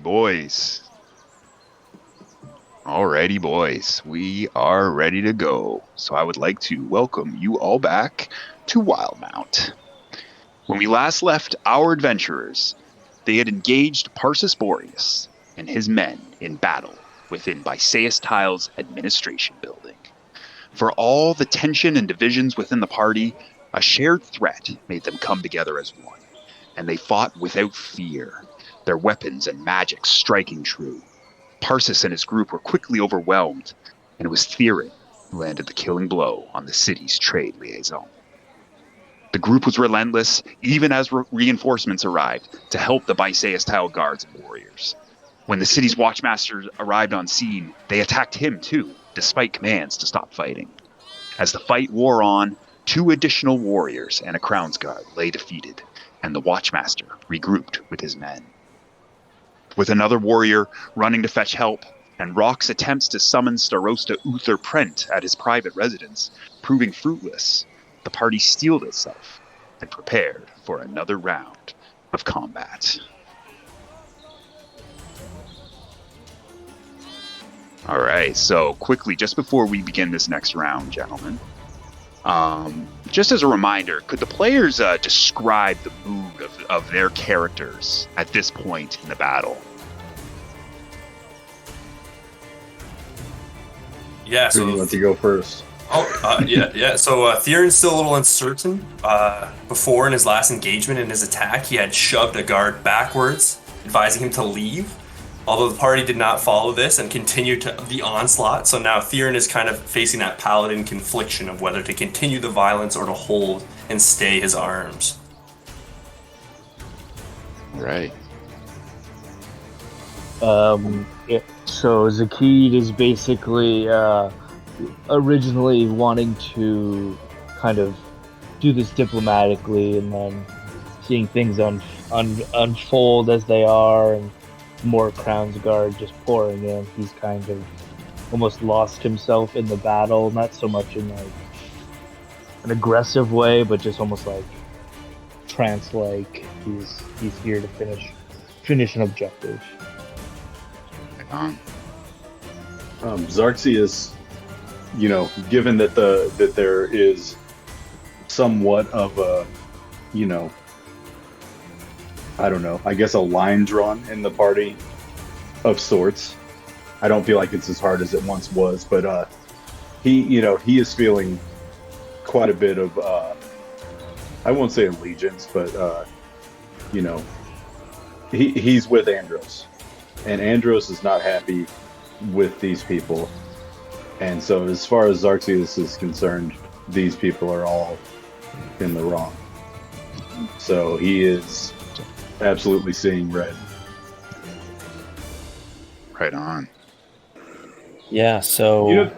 boys. Alrighty, boys. We are ready to go. So I would like to welcome you all back to WIldemount. When we last left our adventurers, they had engaged Parsis Boreas and his men in battle within Bysaes Tile's administration building. For all the tension and divisions within the party, a shared threat made them come together as one, and they fought without fear, their weapons and magic striking true. Parsis and his group were quickly overwhelmed, and it was Theren who landed the killing blow on the city's trade liaison. The group was relentless, even as reinforcements arrived to help the Bysaes Tile guards and warriors. When the city's Watchmaster arrived on scene, they attacked him too, despite commands to stop fighting. As the fight wore on, 2 additional warriors and a Crown's Guard lay defeated, and the Watchmaster regrouped with his men. With another warrior running to fetch help, and Rock's attempts to summon Starosta Uther Prent at his private residence proving fruitless, the party steeled itself and prepared for another round of combat. Alright, so quickly, just before we begin this next round, gentlemen, just as a reminder, could the players describe the mood of their characters at this point in the battle? Yeah, so who do you want to go first? Yeah. So Theron's still a little uncertain. Before, in his last engagement in his attack, he had shoved a guard backwards, advising him to leave. Although the party did not follow this and continued to the onslaught, so now Theren is kind of facing that paladin confliction of whether to continue the violence or to hold and stay his arms. Right. So Zakkid is basically originally wanting to kind of do this diplomatically, and then seeing things unfold as they are, and more Crown's Guard just pouring in. He's kind of almost lost himself in the battle, not so much in like an aggressive way, but just almost like trance-like. He's here to finish an objective. Zakkid, given that there is somewhat of a, I don't know, I guess a line drawn in the party of sorts. I don't feel like it's as hard as it once was, but he is feeling quite a bit of, I won't say allegiance, but he's with Andros, and Andros is not happy with these people. And so as far as Zakkid is concerned, these people are all in the wrong. So he is absolutely seeing red. Right on. Yeah, so...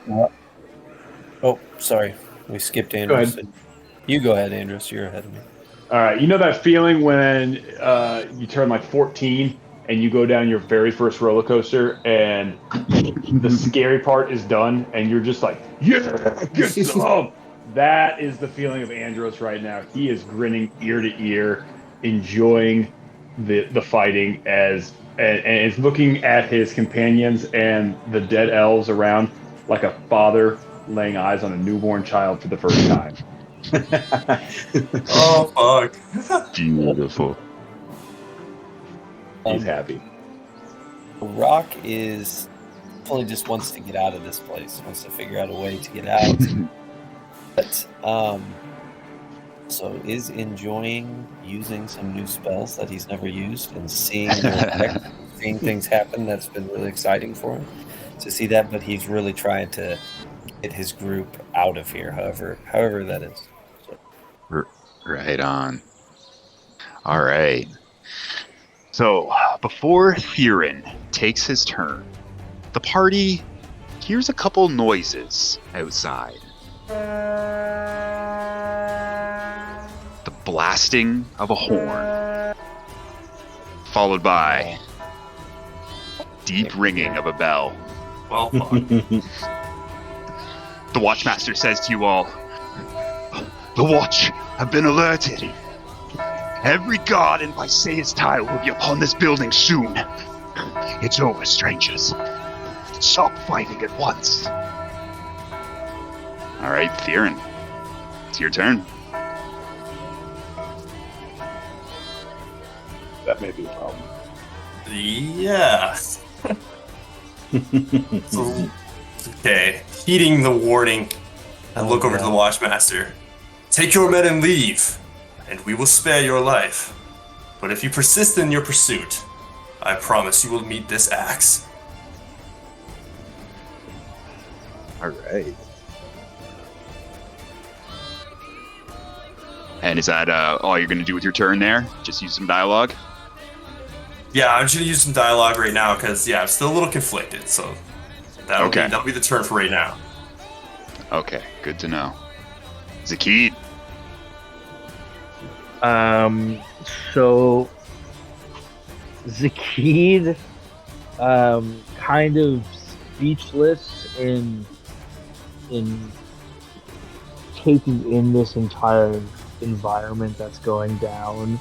oh, sorry. We skipped Andros. Go ahead. You go ahead, Andros. You're ahead of me. All right, you know that feeling when you turn like 14 and you go down your very first roller coaster and the scary part is done and you're just like, yeah, get some! That is the feeling of Andros right now. He is grinning ear to ear, enjoying the fighting and is looking at his companions and the dead elves around like a father laying eyes on a newborn child for the first time. Oh, fuck. Beautiful. He's happy. Rock is fully just wants to get out of this place, wants to figure out a way to get out. But so is enjoying using some new spells that he's never used and seeing seeing things happen. That's been really exciting for him to see that, but he's really trying to get his group out of here, however that is. So. Right on. All right. So, before Theren takes his turn, the party hears a couple noises outside. The blasting of a horn, followed by deep ringing of a bell. Well, fuck. The Watchmaster says to you all, "The Watch have been alerted. Every guard in Bysaes Tile will be upon this building soon. It's over, strangers. Stop fighting at once. All right, Theren. It's your turn. That may be a problem. Yeah. So, okay. Heeding the warning, I look over to the Watchmaster. Take your men and leave, and we will spare your life. But if you persist in your pursuit, I promise you will meet this axe. All right. And is that all you're going to do with your turn there? Just use some dialogue? Yeah, I'm just gonna use some dialogue right now because I'm still a little conflicted. So that'll be the turn for right now. Okay, good to know. Zakkid. So Zakkid, kind of speechless in taking in this entire environment that's going down,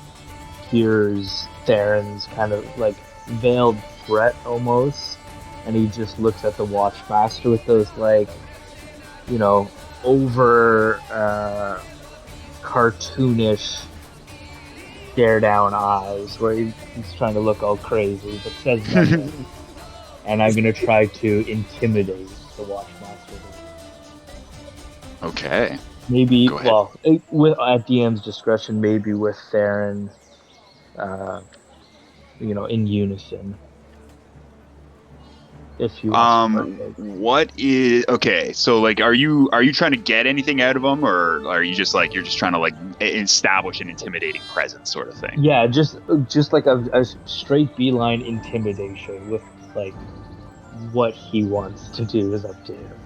hears Theron's kind of like veiled threat almost, and he just looks at the Watchmaster with those like, over cartoonish stare down eyes where he's trying to look all crazy but says nothing. And I'm gonna try to intimidate the Watchmaster. Okay. Maybe, Go ahead. with at DM's discretion, maybe with Theren, in unison. If you what is okay? So like, are you trying to get anything out of them, or are you just like you're just trying to like establish an intimidating presence, sort of thing? Yeah, just like a straight beeline intimidation with like what he wants to do is up to him.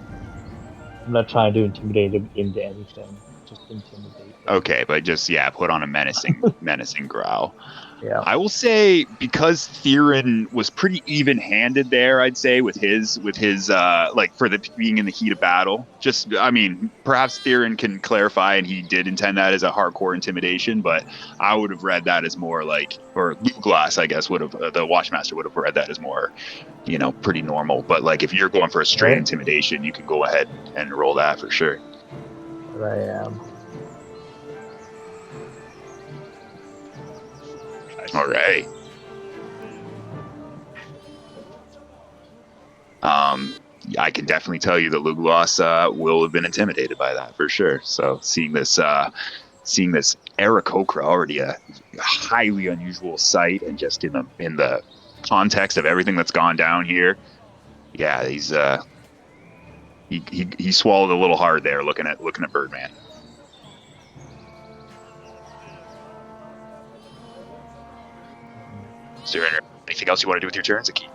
I'm not trying to intimidate him into anything. Just intimidate him. Okay, but just put on a menacing growl. Yeah. I will say, because Theren was pretty even-handed there, I'd say, with his like for the being in the heat of battle. Just, I mean, perhaps Theren can clarify, and he did intend that as a hardcore intimidation, but I would have read that as more like, or Luglas, I guess, would have the Watchmaster would have read that as more, pretty normal. But like, if you're going for a straight intimidation, you can go ahead and roll that for sure. But I am. All right. I can definitely tell you that Luglas will have been intimidated by that for sure. So seeing this Aarakocra, already a highly unusual sight, and just in the context of everything that's gone down here, he's he swallowed a little hard there looking at Birdman. Is there anything else you want to do with your turn, Zakkid?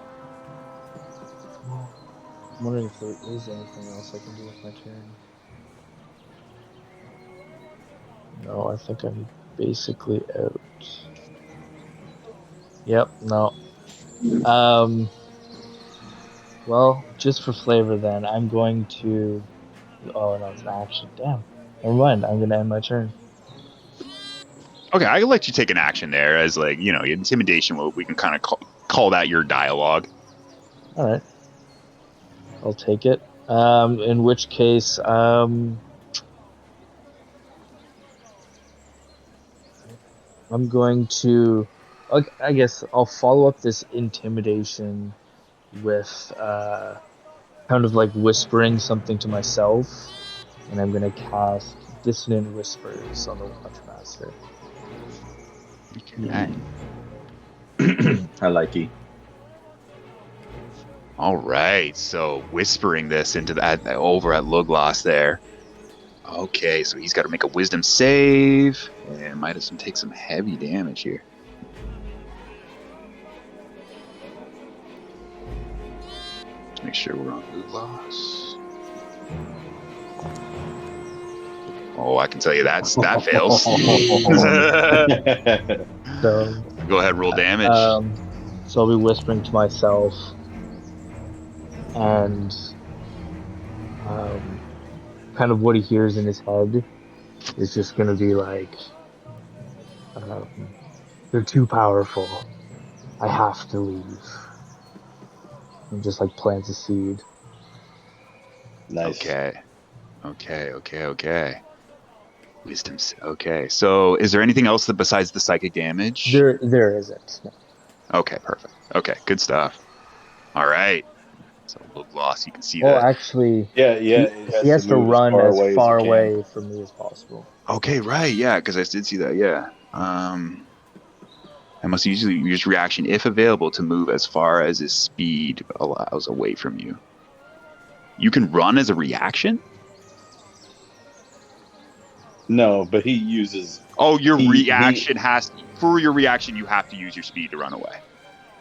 I'm wondering if there is anything else I can do with my turn. No, I think I'm basically out. Yep, no. Well, just for flavor then, I'm going to... Oh, no, it's an action. Damn. Never mind, I'm going to end my turn. Okay, I can let you take an action there as like, intimidation. We can kind of call that your dialogue. All right. I'll take it. In which case, I'm going to... I guess I'll follow up this intimidation with kind of like whispering something to myself, and I'm going to cast Dissonant Whispers on the Watchmaster. Okay. I like it. All right, so whispering this into that over at Luglas there. Okay, so he's got to make a wisdom save, and might have take some heavy damage here. Let's make sure we're on Luglas. Oh, I can tell you that fails. So Go ahead, roll damage. So I'll be whispering to myself, and kind of what he hears in his head is just going to be like, they're too powerful. I have to leave. and just like plants a seed. Nice. Okay. Wisdom. Okay. So, is there anything else that besides the psychic damage? There isn't. No. Okay, perfect. Okay, good stuff. All right. So, low gloss, you can see Well, that. actually, Yeah, it he has to move run as it far can. away from me as possible. Okay, right. Yeah, because I did see that. Yeah. I must usually use reaction if available to move as far as his speed allows away from you. You can run as a reaction? No, but he uses. Oh, your He- reaction for your reaction, you have to use your speed to run away.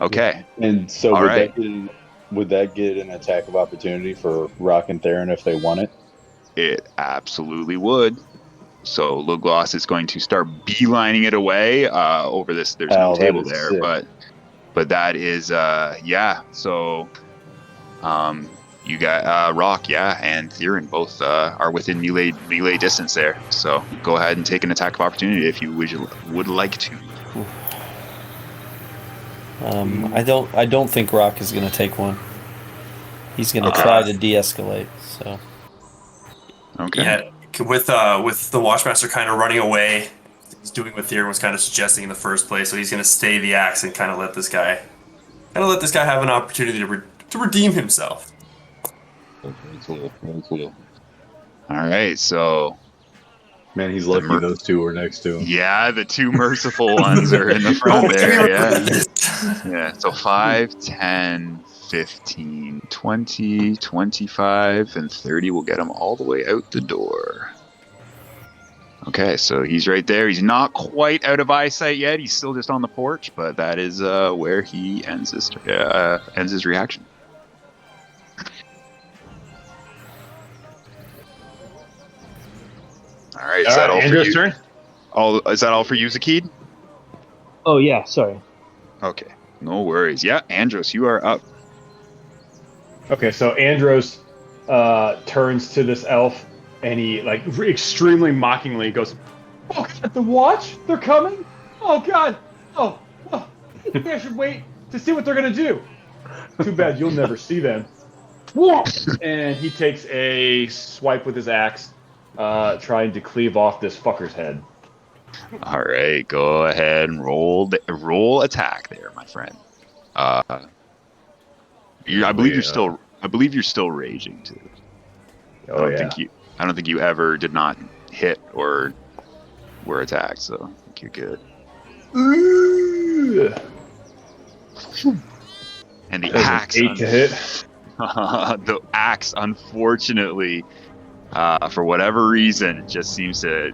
Okay. And so All right. would that get an attack of opportunity for Rock and Theren if they want it? It absolutely would. So Lugloss is going to start beelining it away over this. There's no table there, sick. but that is yeah. So you got Rock, yeah, and Theren both are within melee distance there. So go ahead and take an attack of opportunity if you would like to. I don't think Rock is going to take one. He's going to try to de-escalate. So. Okay. Yeah, with the Watchmaster kind of running away, he's doing what Theren was kind of suggesting in the first place. So he's going to stay the axe and kind of let this guy have an opportunity to redeem himself. All right, so Man, he's lucky those two were next to him. yeah, the two merciful ones are in the front there. Yeah. So 5, 10, 15, 20, 25, and 30 will get him all the way out the door. Okay, so he's right there. He's not quite out of eyesight yet. He's still just on the porch, but that is where he ends his reaction. All right, is that all for Andrew's you? turn? Is that all for you, Zakkid? Oh yeah, sorry. Okay, no worries. Yeah, Andros, you are up. Okay, so Andros turns to this elf and he like extremely mockingly goes, "Oh God, the watch? They're coming? Oh God! Oh, maybe I should wait to see what they're gonna do. Too bad you'll never see them." And he takes a swipe with his axe, trying to cleave off this fucker's head. All right, go ahead and roll attack there, my friend. I believe you're still raging too. Oh, I don't think you ever did not hit or were attacked, so I think you're good. Ooh. And the That's an axe 8 to hit. the axe, unfortunately, for whatever reason, just seems to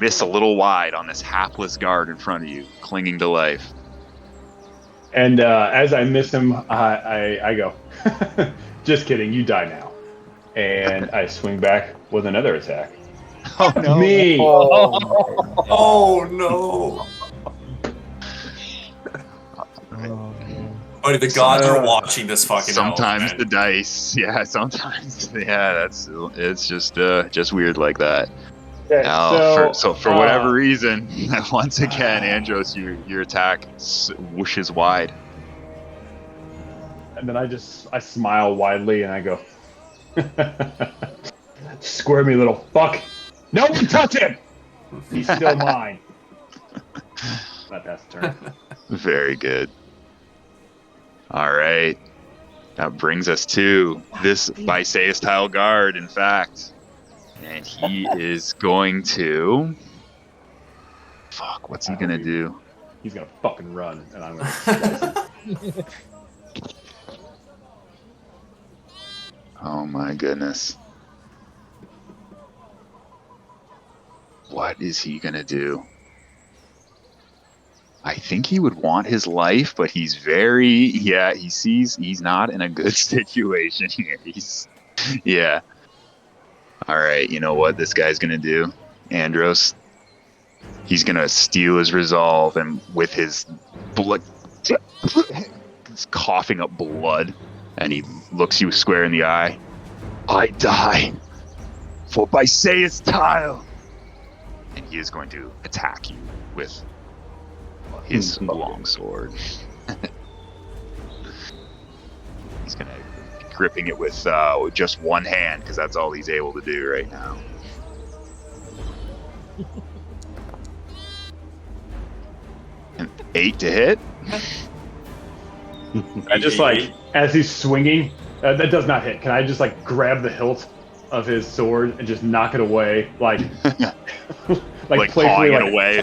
miss a little wide on this hapless guard in front of you, clinging to life. And as I miss him, I go, "Just kidding, you die now." And I swing back with another attack. Oh no! Me! Oh no! Buddy, the gods are watching this fucking. Sometimes elf, the dice, yeah. Sometimes, yeah. It's just weird like that. Okay, Now, for whatever reason, once again, Andros, your attack whooshes wide. And then I smile widely and I go, "Square me, little fuck! No one touch him! He's still mine." Let that turn. Very good. All right, that brings us to this Bysaes style guard, in fact, and he is going to. Fuck, what's he gonna do? He's gonna fucking run, and I'm gonna slice him. Oh my goodness. What is he gonna do? I think he would want his life, but he sees he's not in a good situation here. Yeah. All right, you know what this guy's gonna do, Andros? He's gonna steal his resolve, and with his blood, he's coughing up blood, and he looks you square in the eye. "I die for Bysaes tile," and he is going to attack you with his long sword. He's gonna be gripping it with just one hand because that's all he's able to do right now. An 8 to hit. I just like as he's swinging, that does not hit. Can I just like grab the hilt of his sword and just knock it away, like like pawing it away,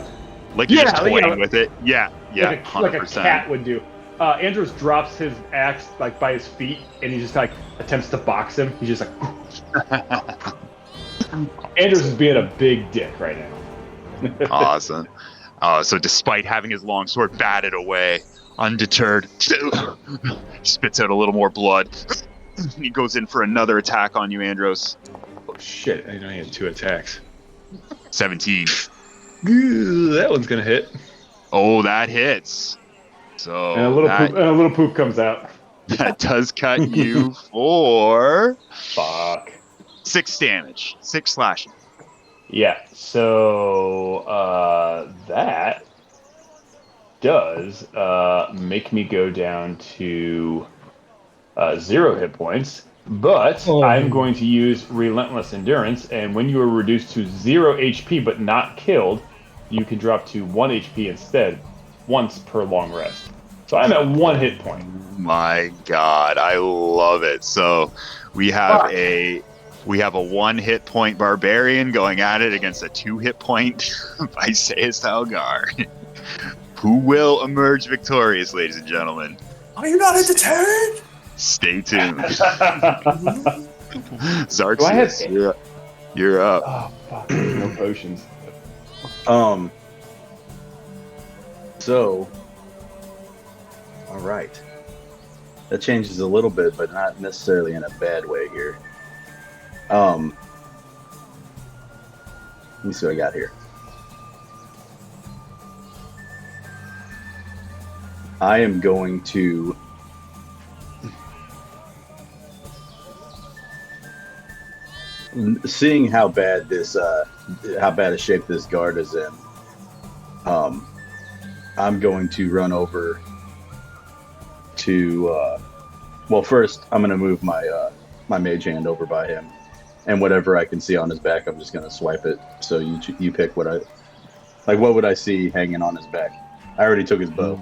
like you're just toying with it. Yeah, like 100%. a cat would do. Andros drops his axe like by his feet, and he just like attempts to box him. He's just like, Andros is being a big dick right now. Awesome. So despite having his long sword batted away, undeterred, spits out a little more blood. He goes in for another attack on you, Andros. Oh shit! I only had 2 attacks. 17. Ooh, that one's gonna hit. Oh, that hits. So And a little poop comes out. that does cut you for Fuck. 6 damage, 6 slashing. Yeah. So that does make me go down to 0 hit points. But I'm going to use Relentless Endurance, and when you are reduced to 0 HP but not killed, you can drop to 1 HP instead, once per long rest. So I'm at 1 hit point. My God, I love it. So we have a 1 hit point barbarian going at it against a 2 hit point Bysaes style guard. Who will emerge victorious, ladies and gentlemen? Are you not entertained? Stay tuned. Zakkid, you're up. Oh, fuck. No potions. So, all right. That changes a little bit, but not necessarily in a bad way here. Let me see what I got here. I am going to seeing how bad a shape this guard is in. I'm going to run over to well, first I'm going to move my my mage hand over by him, and whatever I can see on his back, I'm just going to swipe it. So you pick what what would I see hanging on his back? I already took his bow.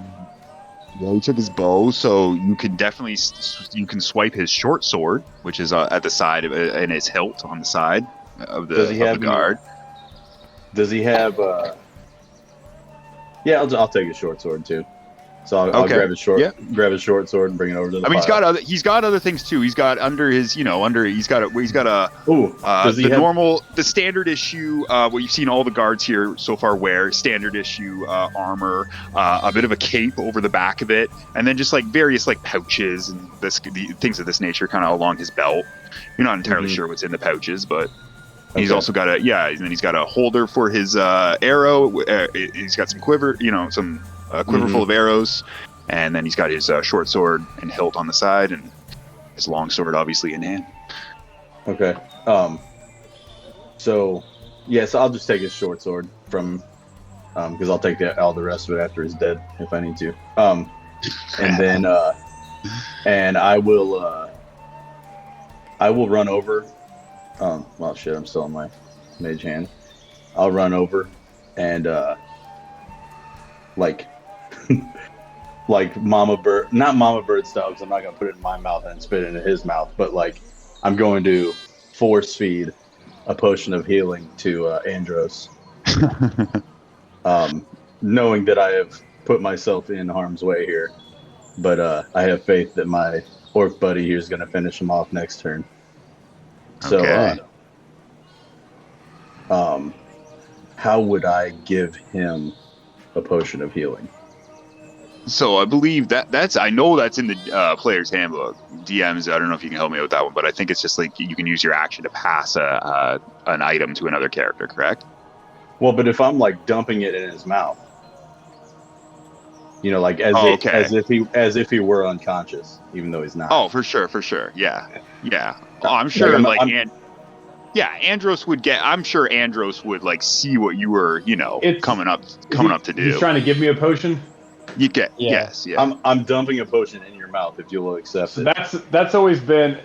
Yeah, he took his bow, so you can definitely swipe his short sword, which is at the side of it, and his hilt on the side of the guard. Does he have? Yeah, I'll take his short sword too. So I'll grab his short sword and bring it over to the fire. He's got other things too. He's got under his, he's got the standard issue, what you've seen all the guards here so far wear, standard issue armor, a bit of a cape over the back of it, and then just like various like pouches and things of this nature kind of along his belt. You're not entirely sure what's in the pouches, but he's also got and then he's got a holder for his arrow. He's got some quiver, some quiver full of arrows, and then he's got his short sword and hilt on the side, and his long sword obviously in hand. Okay. So I'll just take his short sword from, because I'll take all the rest of it after he's dead if I need to. And then and I will run over. Well, shit, I'm still in my mage hand. I'll run over and like not mama bird style, because I'm not gonna put it in my mouth and spit it into his mouth, but like I'm going to force feed a potion of healing to Andros, knowing that I have put myself in harm's way here, but I have faith that my orc buddy here is gonna finish him off next turn. So, how would I give him a potion of healing? So I believe I know that's in the player's handbook. DMs, I don't know if you can help me with that one, but I think it's just like you can use your action to pass an item to another character, correct? Well, but if I'm like dumping it in his mouth, like as if he were unconscious, even though he's not. Oh, for sure, yeah. Oh, I'm sure, Andros would get. I'm sure Andros would like see what you were, coming up to do. He's trying to give me a potion. You get yes. I'm dumping a potion in your your mouth if you'll accept So it. that's always been.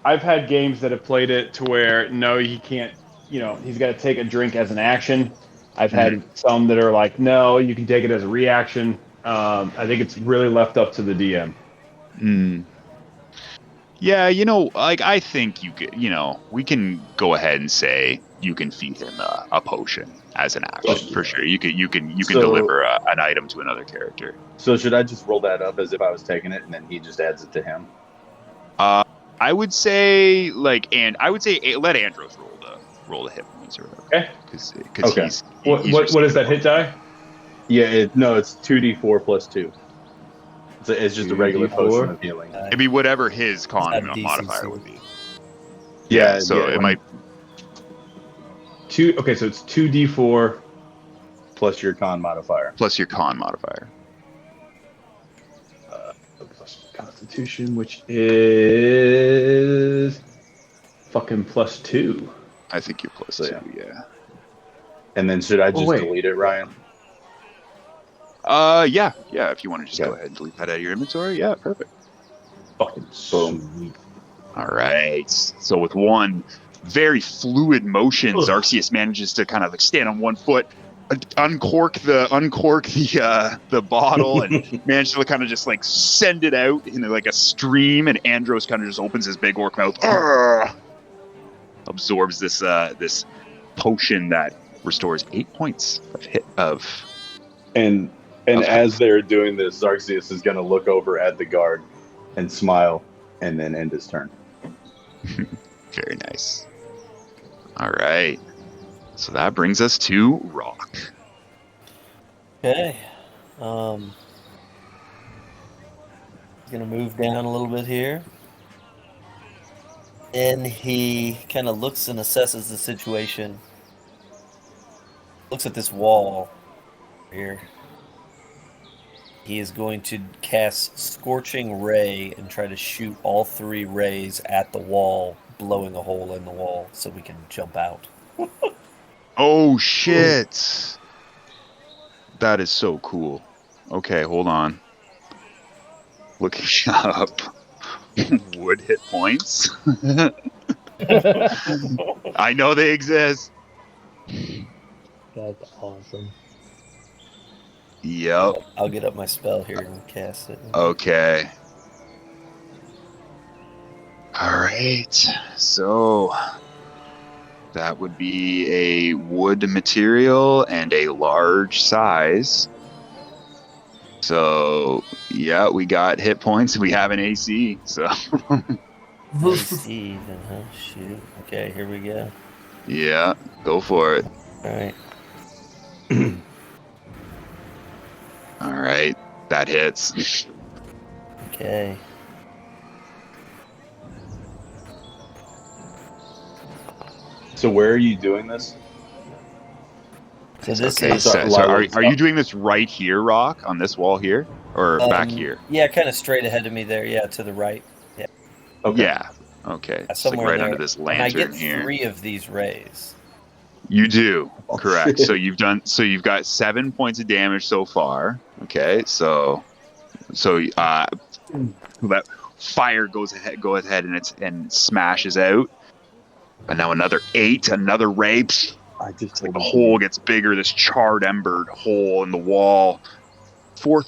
I've had games that have played it to where no, he can't. He's got to take a drink as an action. I've had some that are like, no, you can take it as a reaction. I think it's really left up to the DM. Yeah, I think you could, we can go ahead and say you can feed him a potion as an action for sure. You can deliver an item to another character. So should I just roll that up as if I was taking it, and then he just adds it to him? I would say let Andros roll the hit points or whatever. Okay. Because what is that hit die? Yeah, it's 2d4 plus 2. It's just a regular 2d4? potion of healing. It'd be whatever his con It's not modifier DCC. would be. Yeah, So yeah, it might. Okay, so it's 2d4 plus your con modifier. Plus your con modifier. plus Constitution, which is fucking plus 2. I think you're plus So, 2, yeah. yeah. And then should I just wait. delete it, Ryan? Yeah. If you want to just go ahead and delete that out of your inventory, yeah, perfect. Fucking Boom. sweet. All right. So with one very fluid motion, Zakkid manages to kind of like stand on one foot, uncork the bottle, and manage to kind of just like send it out in like a stream. And Andros kind of just opens his big orc mouth, absorbs this potion that restores 8 points of. And Okay. as they're doing this, Zakkid is going to look over at the guard and smile, and then end his turn. Very nice. All right. So that brings us to Rock. Okay. Gonna move down a little bit here. And he kind of looks and assesses the situation. Looks at this wall here. He is going to cast Scorching Ray and try to shoot all 3 rays at the wall, blowing a hole in the wall so we can jump out. Oh, shit. That is so cool. Okay, hold on. Looking up wood hit points. I know they exist. That's awesome. Yep. I'll get up my spell here and cast it. Okay. All right. So that would be a wood material and a large size. So yeah, we got hit points. We have an AC. So AC even, huh? Shoot. Okay, here we go. yeah, go for it. All right. All right, that hits. Okay. So where are you doing this? So this Okay, is so are you doing this right here, Rock, on this wall here, or back here? Yeah, kind of straight ahead of me there. Yeah, to the right. Yeah. Okay. Yeah. Okay. It's like Somewhere right there. under this And I lantern get here. 3 of these rays. You do, Oh, correct. shit. So you've got 7 points of damage so far. Okay, so that fire goes ahead and smashes out. And now another 8, another ray. I just It's like the hole gets bigger. This charred embered hole in the wall. Third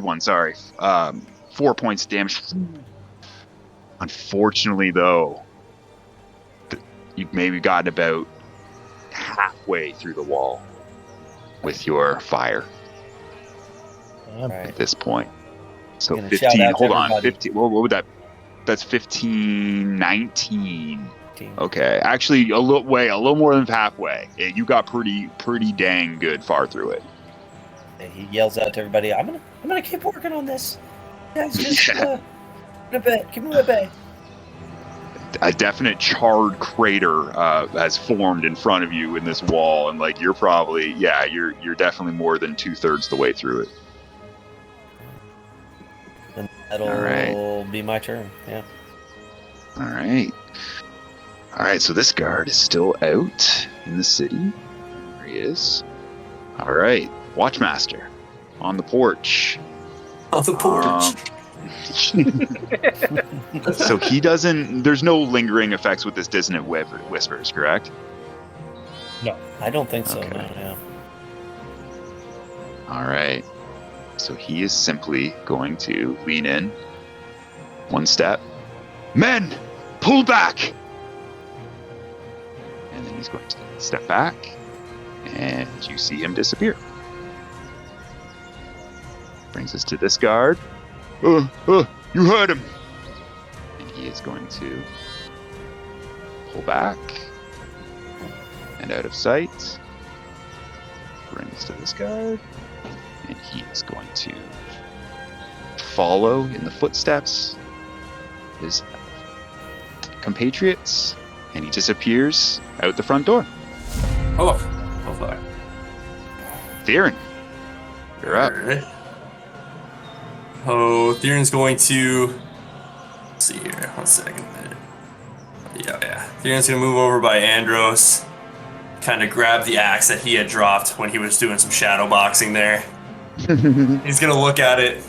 one. Sorry. 4 points of damage. Unfortunately, though, you've maybe gotten about halfway through the wall with your fire Damn. All right. at this point. So I'm gonna shout 15. out to Hold on. everybody. 15. What would that? That's 15, 19. 15. Okay, actually, a little more than halfway. You got pretty dang good far through it. And he yells out to everybody, "I'm gonna keep working on this. Guys, just Yeah. keep me at bay." A definite charred crater has formed in front of you in this wall, and like you're definitely more than 2/3 the way through it. And that'll All right. be my turn. Yeah. All right. So this guard is still out in the city. There he is. All right, Watchmaster on the porch. On the porch. So he doesn't. There's no lingering effects with this dissonant whispers, correct? No. I don't think so. Okay. No. All right. So he is simply going to lean in one step. Men, pull back! And then he's going to step back, and you see him disappear. Brings us to this guard. You heard him! And he is going to pull back and out of sight. Brings to this guard. And he is going to follow in the footsteps of his compatriots, and he disappears out the front door. Oh fuck. Theren, you're up. Alright. Oh, Theron's going to. Let's see here. 1 second. Yeah. Theron's going to move over by Andros, kind of grab the axe that he had dropped when he was doing some shadow boxing there. He's gonna look at it.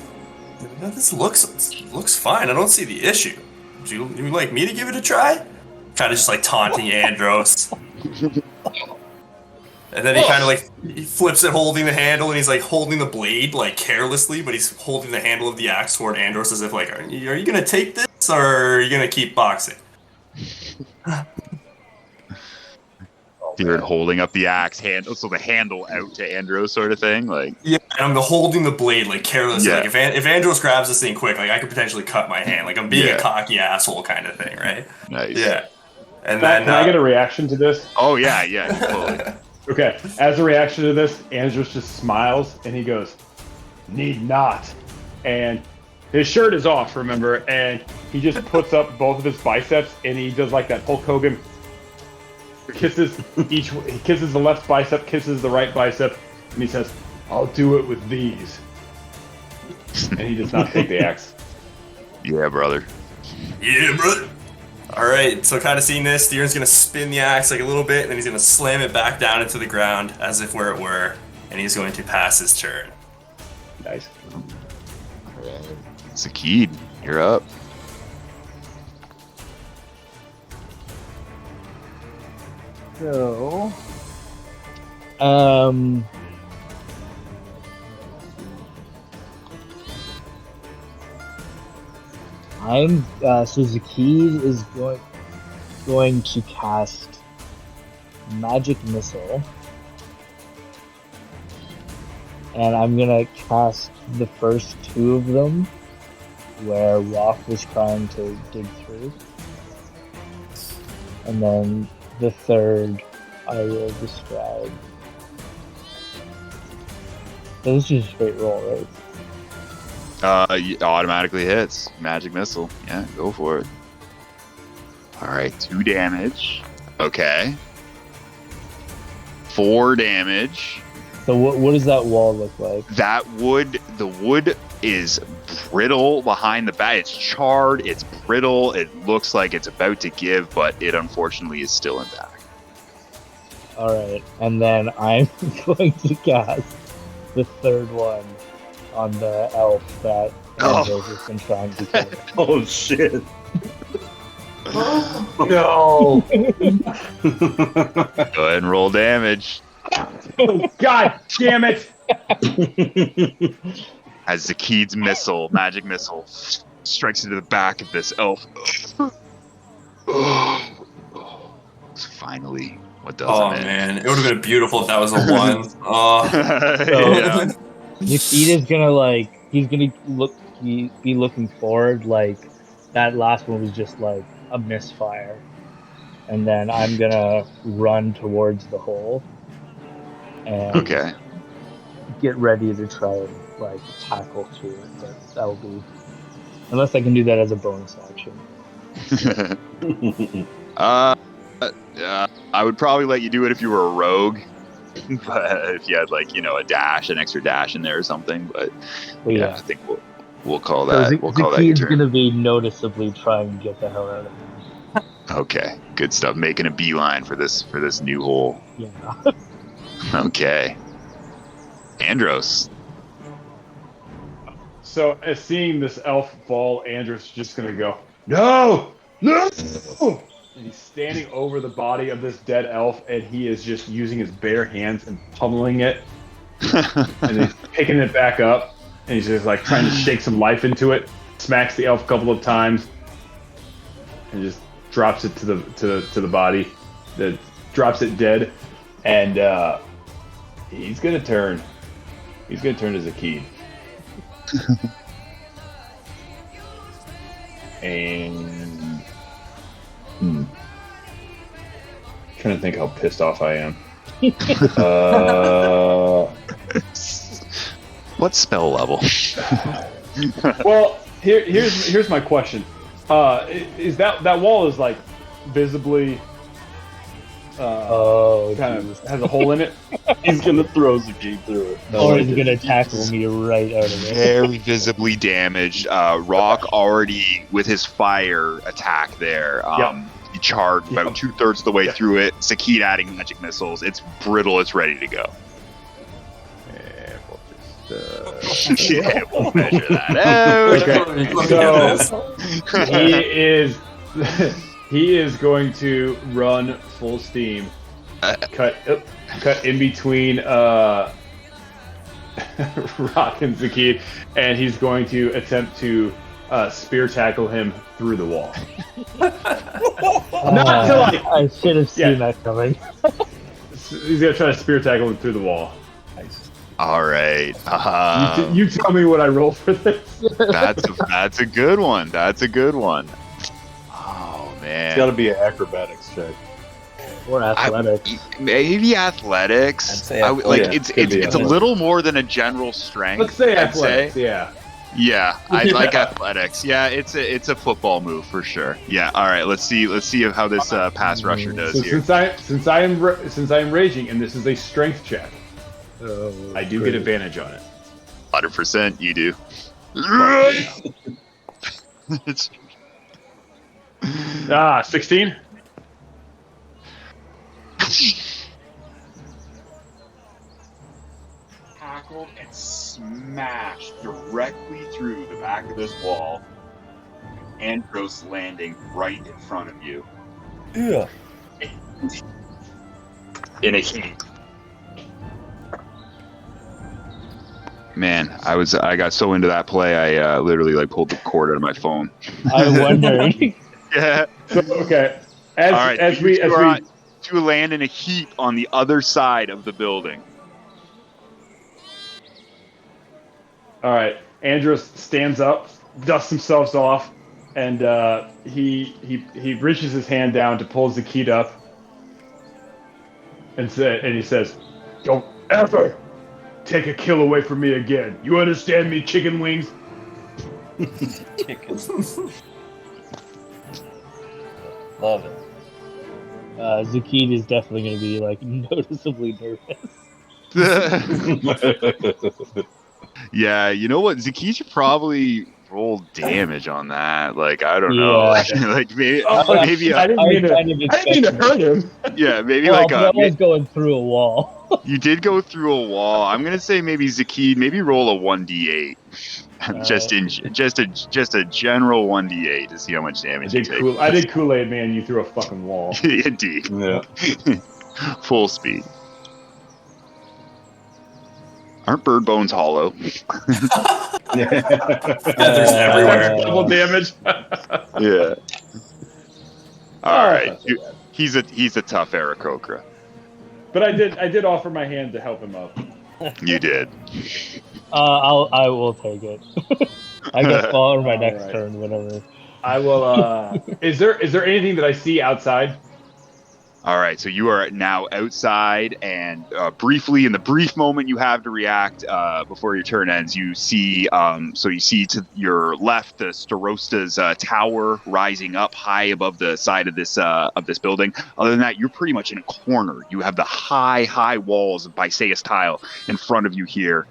This looks fine. I don't see the issue. Would you like me to give it a try? Kind of just like taunting Andros. And then he kind of like he flips it, holding the handle, and he's like holding the blade like carelessly, but he's holding the handle of the axe toward Andros as if like, are you gonna take this or are you gonna keep boxing? Theren holding up the axe handle, so the handle out to Andros, sort of thing, like. Yeah, and I'm holding the blade like carelessly. Yeah. Like if Andros grabs this thing quick, like I could potentially cut my hand. Like I'm being a cocky asshole kind of thing, right? Nice. Yeah. And Can then I get a reaction to this? Oh yeah, totally. Okay. As a reaction to this, Andros just smiles and he goes, "Need not." And his shirt is off, remember? And he just puts up both of his biceps and he does like that Hulk Hogan. He kisses the left bicep, kisses the right bicep, and he says, "I'll do it with these." And he does not take the axe. Yeah, brother. yeah, brother. All right, so kind of seeing this, Theron's gonna spin the axe like a little bit, and then he's gonna slam it back down into the ground as if where it were, and he's going to pass his turn. Nice. Zakkid, you're up. So, so Zakkid is going to cast Magic Missile, and I'm gonna cast the first two of them where Rock was trying to dig through, and then the third I will describe. So this is a straight roll, right? Automatically hits. Magic missile. Yeah, go for it. Alright, 2 damage. Okay. 4 damage. So what does that wall look like? The wood is brittle behind the back. It's charred, it's brittle, it looks like it's about to give, but it unfortunately is still intact. Alright, and then I'm going to cast the third one on the elf that Andros has been trying to kill. Oh shit! No! Go ahead and roll damage. God damn it! As Zakkid's magic missile, strikes into the back of this elf. Finally, what does Oh it? man, it would have been beautiful if that was a 1. Yeah. Zakkid is gonna be looking forward, like that last one was just like a misfire. And then I'm gonna run towards the hole and Okay. get ready to try and like tackle through it. But that'll be, unless I can do that as a bonus action. I would probably let you do it if you were a rogue, but if you had like an extra dash in there or something. But yeah, I think we'll call that. We'll call that your Zakkid's turn. gonna be noticeably trying to get the hell out of here. Okay, good stuff. Making a beeline for this new hole. Yeah. Okay, Andros. So, as seeing this elf fall, Andros is just gonna go, no! And he's standing over the body of this dead elf, and he is just using his bare hands and pummeling it. And he's picking it back up, and he's just like trying to shake some life into it. Smacks the elf a couple of times, and just drops it to the body. That drops it dead, and he's gonna turn. He's gonna turn to Zakkid. And trying to think how pissed off I am. What spell level? Well, here's my question. Is that wall is like visibly kind of has a hole in it? He's gonna throw Zakkid through it. Or he's gonna tackle me right out of it. Very visibly damaged. Rock already with his fire attack there. He charged about 2/3 of the way through it. Zakkid adding magic missiles. It's brittle. It's ready to go. Yeah, we'll measure that out. Okay. So he is going to run full steam. Cut in between Rock and Zakkid, and he's going to attempt to spear tackle him through the wall. Not to like. I should have seen that coming. He's gonna try to spear tackle him through the wall. Nice. All right. You tell me what I roll for this. That's a good one. That's a good one. Oh man. It's got to be an acrobatics check. Or athletics. Maybe athletics. I'd say It's a little more than a general strength. Let's say I'd athletics. Yeah. Yeah, I like athletics. Yeah, it's a football move for sure. Yeah. All right. Let's see how this pass rusher does So here. since I am raging, and this is a strength check, I do get advantage on it. 100%. You do. It's 16. Tackled and smashed directly through the back of this wall. Andros landing right in front of you. Yeah. In a heap. Man, I got so into that play, I literally pulled the cord out of my phone. I wondered. Yeah. So, okay. All right. You land in a heap on the other side of the building. All right. Andros stands up, dusts himself off, and he reaches his hand down to pull Zakkid up, and he says, "Don't ever take a kill away from me again. You understand me, chicken wings?" Love it. Zakkid is definitely going to be noticeably nervous. Yeah, you know what? Zakkid should probably roll damage on that. I don't know. Maybe I didn't mean to hurt him. Yeah, maybe but I was going through a wall. You did go through a wall. I'm gonna say maybe Zakkid, maybe roll a 1d8. Just a general 1d8 to see how much damage you take. I did Kool-Aid Man. You threw a fucking wall. Indeed. Yeah. Full speed. Aren't bird bones hollow? Feathers everywhere. Double damage. Yeah. All right. He's a tough Aarakocra. But I did offer my hand to help him up. You did. I will take it. I guess for my next right. turn, whatever. I will. Is there anything that I see outside? All right, so you are now outside, and briefly, in the brief moment you have to react before your turn ends, you see. You see to your left the Starosta's tower rising up high above the side of this building. Other than that, you're pretty much in a corner. You have the high walls of Bysaes tile in front of you here.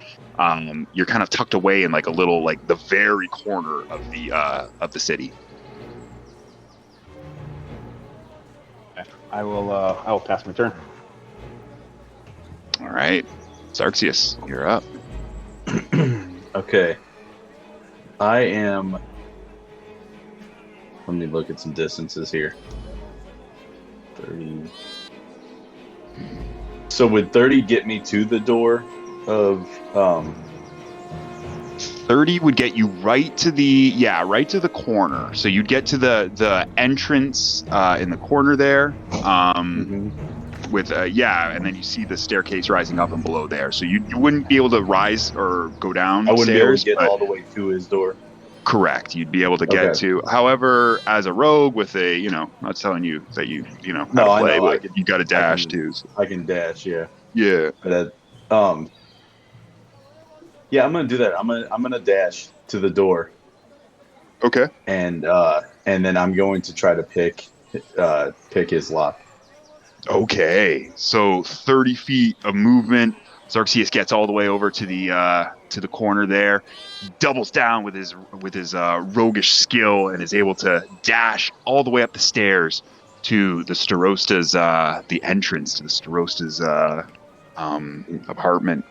You're kind of tucked away in a little, the very corner of the city. I will pass my turn. All right, Xarxius, you're up. Okay. I am. Let me look at some distances here. 30. So would 30 get me to the door of 30 would get you right to the corner. So you'd get to the entrance in the corner there. With and then you see the staircase rising up and below there. So you wouldn't be able to rise or go down. I wouldn't be able to stairs, get all the way to his door. Correct. You'd be able to get to. However, as a rogue with a, not telling you that you know how to play, but you got to dash too. So. I can dash, yeah. Yeah. But yeah, I'm gonna do that. I'm gonna dash to the door. Okay. And then I'm going to try to pick his lock. Okay. So 30 feet of movement. Xerxes gets all the way over to the corner there. He doubles down with his roguish skill and is able to dash all the way up the stairs to the Starosta's the entrance to the Starosta's apartment.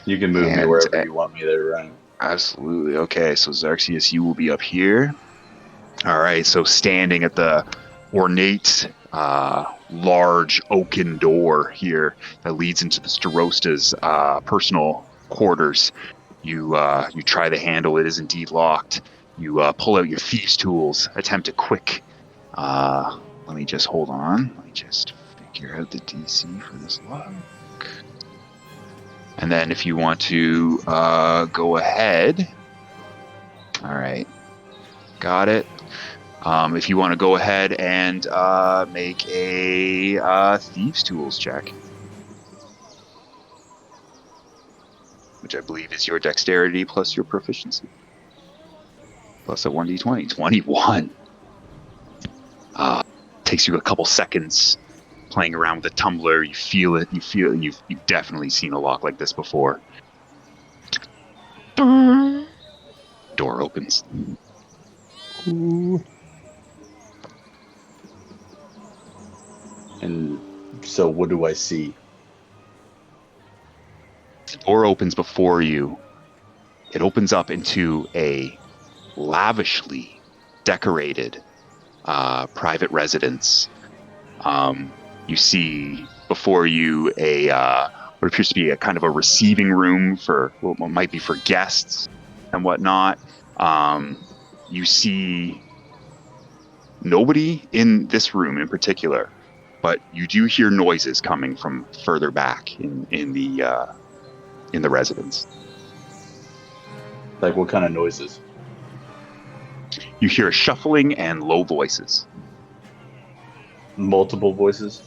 You can move me wherever you want me there, Ryan. Absolutely. Okay, so Xerxes, you will be up here. All right, so standing at the ornate, large oaken door here that leads into the Starosta's personal quarters. You try the handle. It is indeed locked. You pull out your thieves' tools, attempt a quick... let me just hold on. Let me just figure out the DC for this lock. And then if you want to go ahead... All right. Got it. If you want to go ahead and make a thieves' tools check. Which I believe is your dexterity plus your proficiency. Plus a 1d20. 21. Takes you a couple seconds playing around with the tumbler. You feel it. You've definitely seen a lock like this before. Door opens. Ooh. And so what do I see? The door opens before you. It opens up into a lavishly decorated private residence. You see before you what appears to be a kind of a receiving room for what might be for guests and whatnot. You see nobody in this room in particular, but you do hear noises coming from further back in the residence. Like what kind of noises? You hear shuffling and low voices. Multiple voices?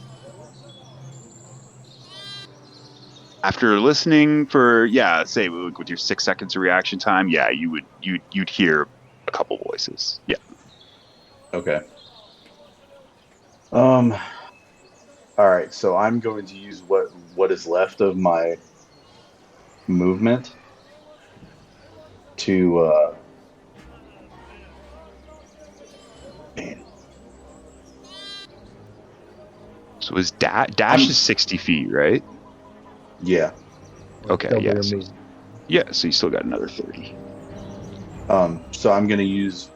After listening for, say with your 6 seconds of reaction time, you'd hear a couple voices. Yeah. Okay. All right, so I'm going to use what is left of my movement to So his dash is 60 feet, right? Yeah. Okay, yeah. So you still got another 30. So I'm going to use...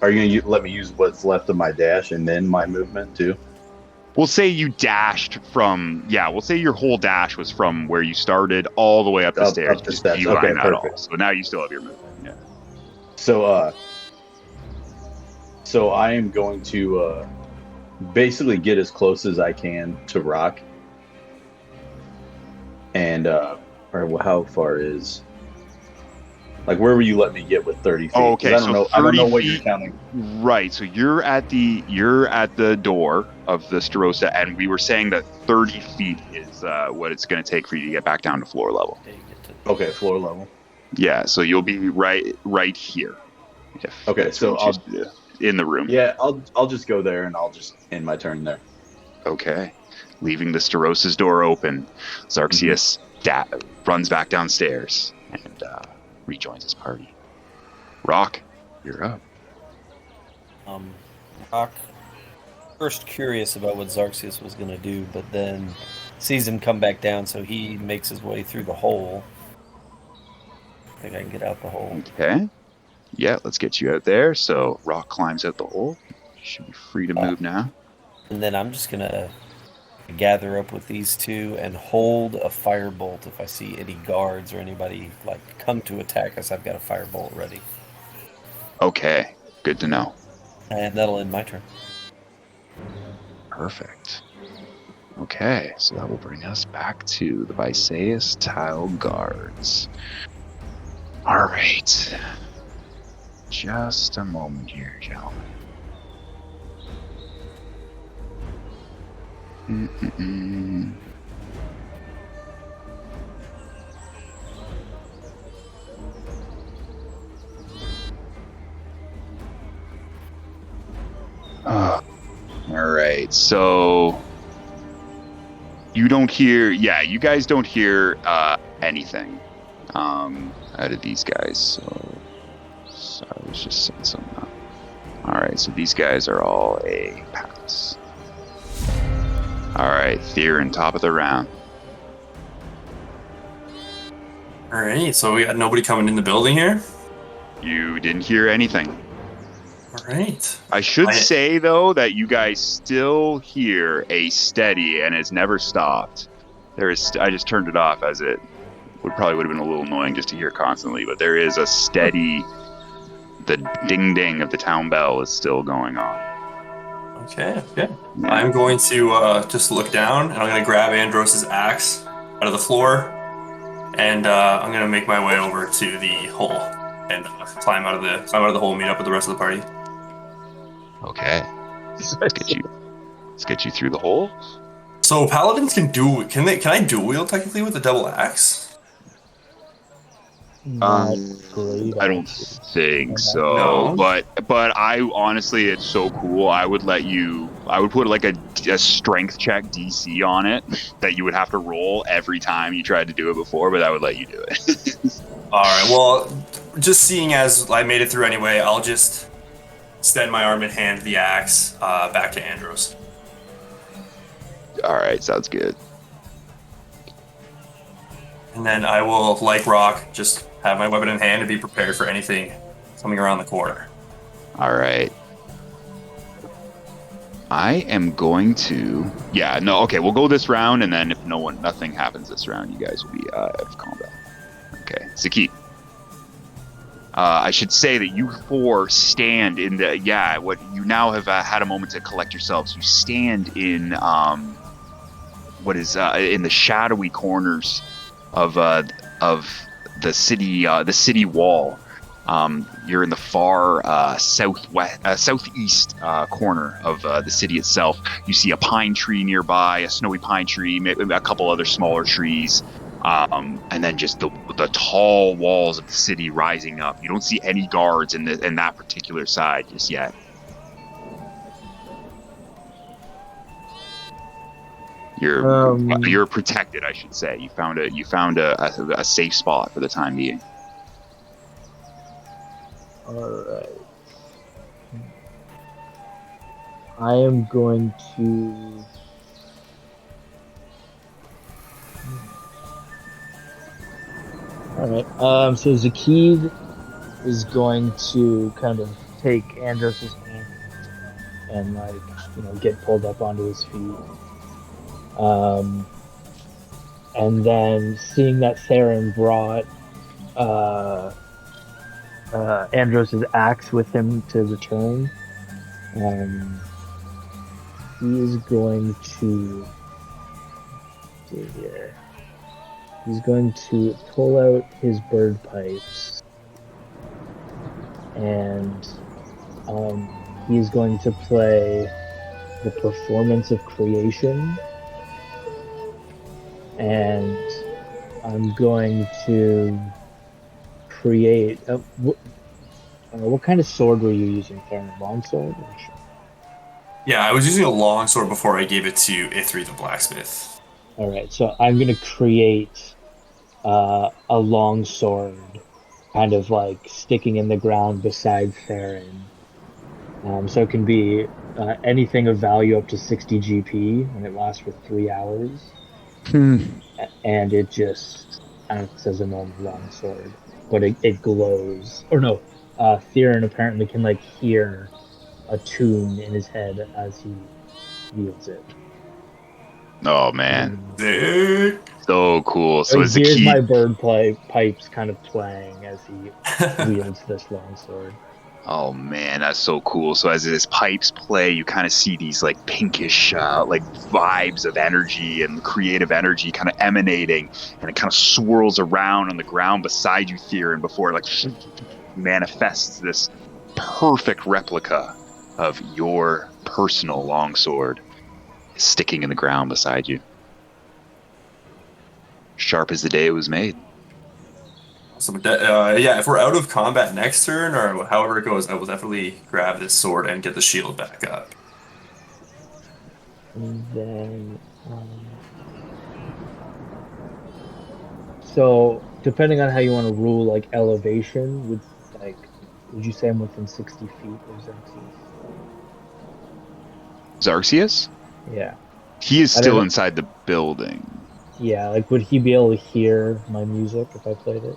Are you going to let me use what's left of my dash and then my movement too? We'll say you dashed from... Yeah, we'll say your whole dash was from where you started all the way up the stairs. Up the steps. Okay, perfect. all. So now you still have your movement, yeah. So I am going to basically get as close as I can to Rock. And, how far is... Like, where will you let me get with 30 feet? Oh, okay, I don't know what you're counting. Right, so you're at the door of the Starosta, and we were saying that 30 feet is what it's going to take for you to get back down to floor level. Okay, floor level. Yeah, so you'll be right here. Okay, so I'll in the room. Yeah, I'll just go there, and I'll just end my turn there. Okay, leaving the Starosta's door open, Xerxes runs back downstairs and rejoins his party. Rock, you're up. Rock, first curious about what Xerxes was going to do, but then sees him come back down, so he makes his way through the hole. I think I can get out the hole. Okay. Yeah, let's get you out there. So Rock climbs out the hole. You should be free to move now. And then I'm just gonna gather up with these two and hold a firebolt if I see any guards or anybody like come to attack us. I've got a firebolt ready, Okay, good to know. and that'll end my turn. Perfect. Okay, so that will bring us back to the Bysaes Tile Guards. All right. Just a moment here, gentlemen. All right, so you don't hear, you guys don't hear anything out of these guys. So I was just saying something up. All right, so these guys are all a pass. All right, Theren, top of the round. All right, so we got nobody coming in the building here. You didn't hear anything. All right. I should say, though, that you guys still hear a steady, and it's never stopped. I just turned it off, as it would have been a little annoying just to hear constantly, but there is a steady, the ding-ding of the town bell is still going on. Okay. I'm going to just look down, and I'm going to grab Andros' axe out of the floor, and I'm going to make my way over to the hole and climb out of the hole and meet up with the rest of the party. Okay. Let's get you through the hole. So paladins can I dual wield technically with a double axe? Not great. I don't think so. No. But I honestly, it's so cool. I would put like a strength check DC on it that you would have to roll every time you tried to do it before, but I would let you do it. All right. Well, just seeing as I made it through anyway, I'll just extend my arm and hand the axe back to Andros. All right, sounds good. And then I will, like Rock, just have my weapon in hand and be prepared for anything coming around the corner. All right. I am going to... we'll go this round, and then if nothing happens this round, you guys will be out of combat. Okay, Zakkid. I should say that you four stand in what you now have had a moment to collect yourselves. You stand in in the shadowy corners of the city wall. You're in the far southeast corner of the city itself. You see a pine tree nearby, a snowy pine tree, maybe a couple other smaller trees, and then just the tall walls of the city rising up. You don't see any guards in that particular side just yet. You're protected, I should say. You found a safe spot for the time being. Alright. I am going to... Alright, so Zakkid is going to kind of take Andros' hand and, get pulled up onto his feet. And then seeing that Theren brought Andros' axe with him to return, he is going to pull out his bird pipes, and he's going to play the Performance of Creation, and I'm going to create what kind of sword were you using, Theren? Longsword? Yeah, I was using a longsword before I gave it to Ithri the blacksmith. Alright, so I'm going to create a longsword kind of like sticking in the ground beside Theren. So it can be anything of value up to 60 GP, and it lasts for 3 hours. And it just acts as a normal longsword, but it glows. Or no, Theren apparently can like hear a tune in his head as he wields it. Oh man, Sick. so cool. So So he as the hears key, my pipes kind of playing as he wields this longsword. oh man, that's so cool. So as his pipes play, you kind of see these like pinkish, like vibes of energy and creative energy kind of emanating, and it kind of swirls around on the ground beside you, Theron, before it like manifests this perfect replica of your personal longsword sticking in the ground beside you. Sharp as the day it was made. So, yeah, if we're out of combat next turn, or however it goes, I will definitely grab this sword and get the shield back up. And then, so depending on how you want to rule like elevation, would you say I'm within 60 feet of Xerxes? Xerxes? Yeah. He is I don't still know. inside the building. Yeah, like would he be able to hear my music if I played it?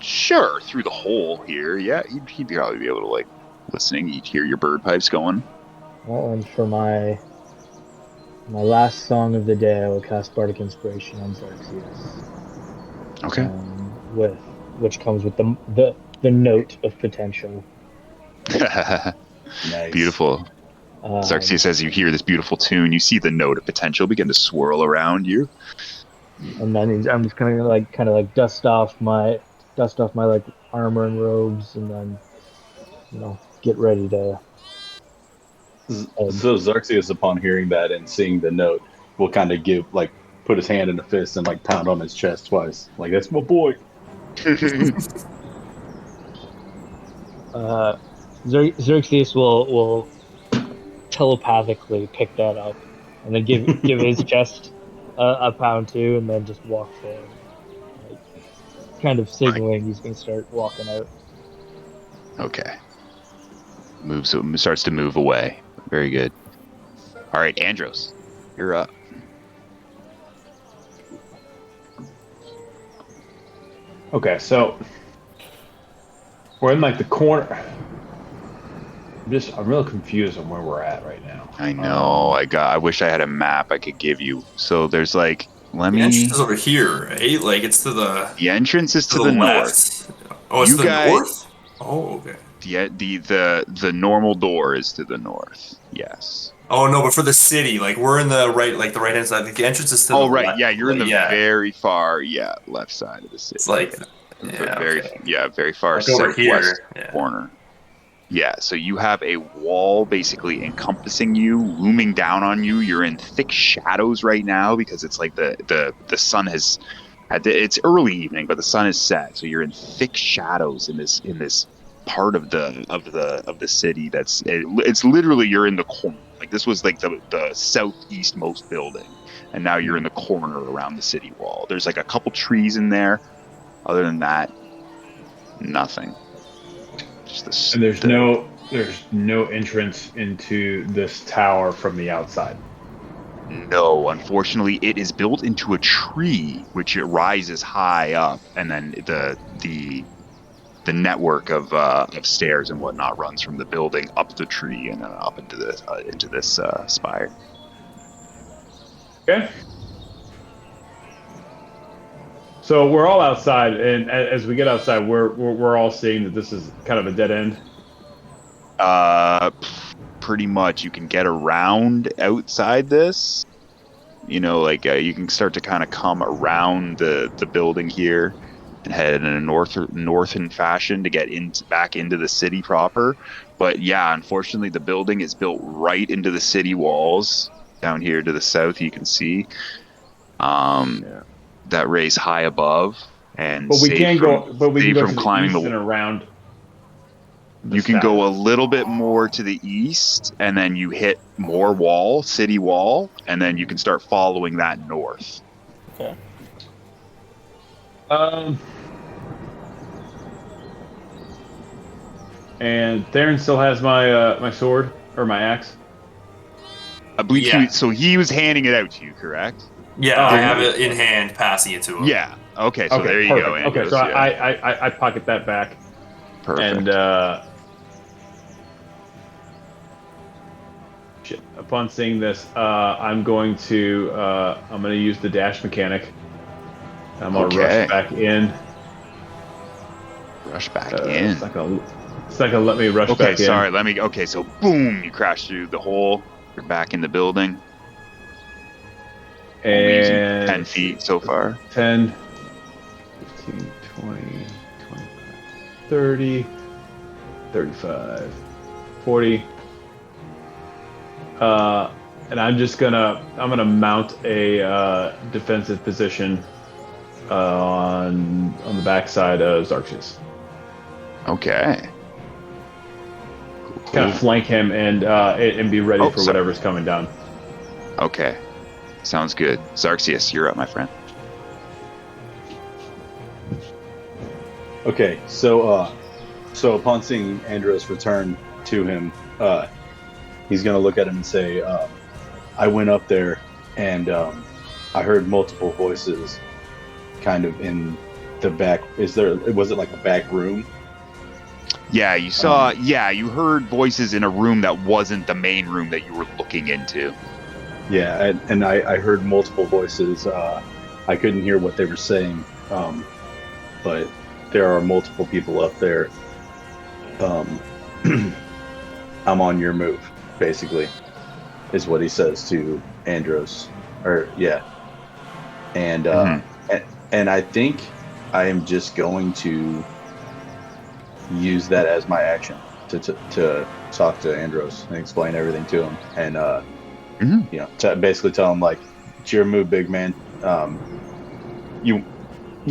Sure, through the hole here. Yeah, he'd probably be able to, like, listening. He'd hear your bird pipes going. Well, and for my last song of the day, I will cast Bardic Inspiration on Xerxes. Okay. Which comes with the note of potential. Nice. Beautiful. Xerxes, as you hear this beautiful tune, you see the note of potential begin to swirl around you. And then I'm just kind of like dust off my like armor and robes, and then get ready to. So Xerxes, upon hearing that and seeing the note, will kind of put his hand in a fist and like pound on his chest twice. Like, that's my boy. Xerxes will telepathically pick that up, and then give his chest a pound too, and then just walk forward, like, kind of signaling he's gonna start walking out. Okay. Starts to move away. Very good. All right, Andros, you're up. Okay, so we're in like the corner. I'm real confused on where we're at right now. I know. I wish I had a map I could give you. So there's like, The entrance is over here, right? Like it's to the The entrance is to the left. north. Oh, it's You to the guys- north? Oh, okay. The normal door is to the north. Yes. Oh no, but for the city, like we're in the right hand side. Like the entrance is to the right. left. Yeah, you're in the yeah. very far, left side of the city. It's like very okay. very far Like over southwest here. Yeah. corner. Yeah, so you have a wall basically encompassing you, looming down on you. You're in thick shadows right now because it's like the sun has it's early evening, but the sun is set. So you're in thick shadows in this part of the city it's literally you're in the corner. Like this was like the southeast most building, and now you're in the corner around the city wall. There's like a couple trees in there. Other than that, nothing. And there's no entrance into this tower from the outside. No, unfortunately, it is built into a tree, which it rises high up, and then the network of stairs and whatnot runs from the building up the tree and then up into this spire. Okay. So we're all outside, and as we get outside, we're all seeing that this is kind of a dead end. Pretty much, you can get around outside this. You can start to kind of come around the building here and head in a northern fashion to get back into the city proper. But yeah, unfortunately, the building is built right into the city walls. Down here to the south, you can see. That raise high above, and But we can go from to climbing the east and around. You can go a little bit more to the east, and then you hit more city wall, and then you can start following that north. Okay. And Theren still has my sword or my axe. I believe Yeah. he was handing it out to you, correct? Yeah, I have it in hand, passing it to him. Yeah. Okay, so there you perfect. go, Andros. Okay, so yeah. I pocket that back. Perfect. And shit. Upon seeing this, I'm going to use the dash mechanic. I'm gonna Okay. rush back in. Rush back in. It's not gonna let me rush Okay, back sorry. in. Okay, so boom, you crash through the hole. You're back in the building. Only using And 10 feet so far. 10, 15, 20, 25, 30, 35, 40. And I'm gonna mount a defensive position on the backside of Xarxes. Okay. Cool. Kind of flank him and be ready for sorry. whatever's coming down. Okay. Sounds good. Xarxes, you're up, my friend. Okay, so upon seeing Andros return to him, he's gonna look at him and say, "I went up there and I heard multiple voices, kind of in the back. Was it like a back room?" Yeah, you saw. You heard voices in a room that wasn't the main room that you were looking into. Yeah, and I heard multiple voices. I couldn't hear what they were saying, but there are multiple people up there. I'm on your move, basically, is what he says to Andros. And and I think I am just going to use that as my action to talk to Andros and explain everything to him, and basically tell him, like, it's your move, big man. You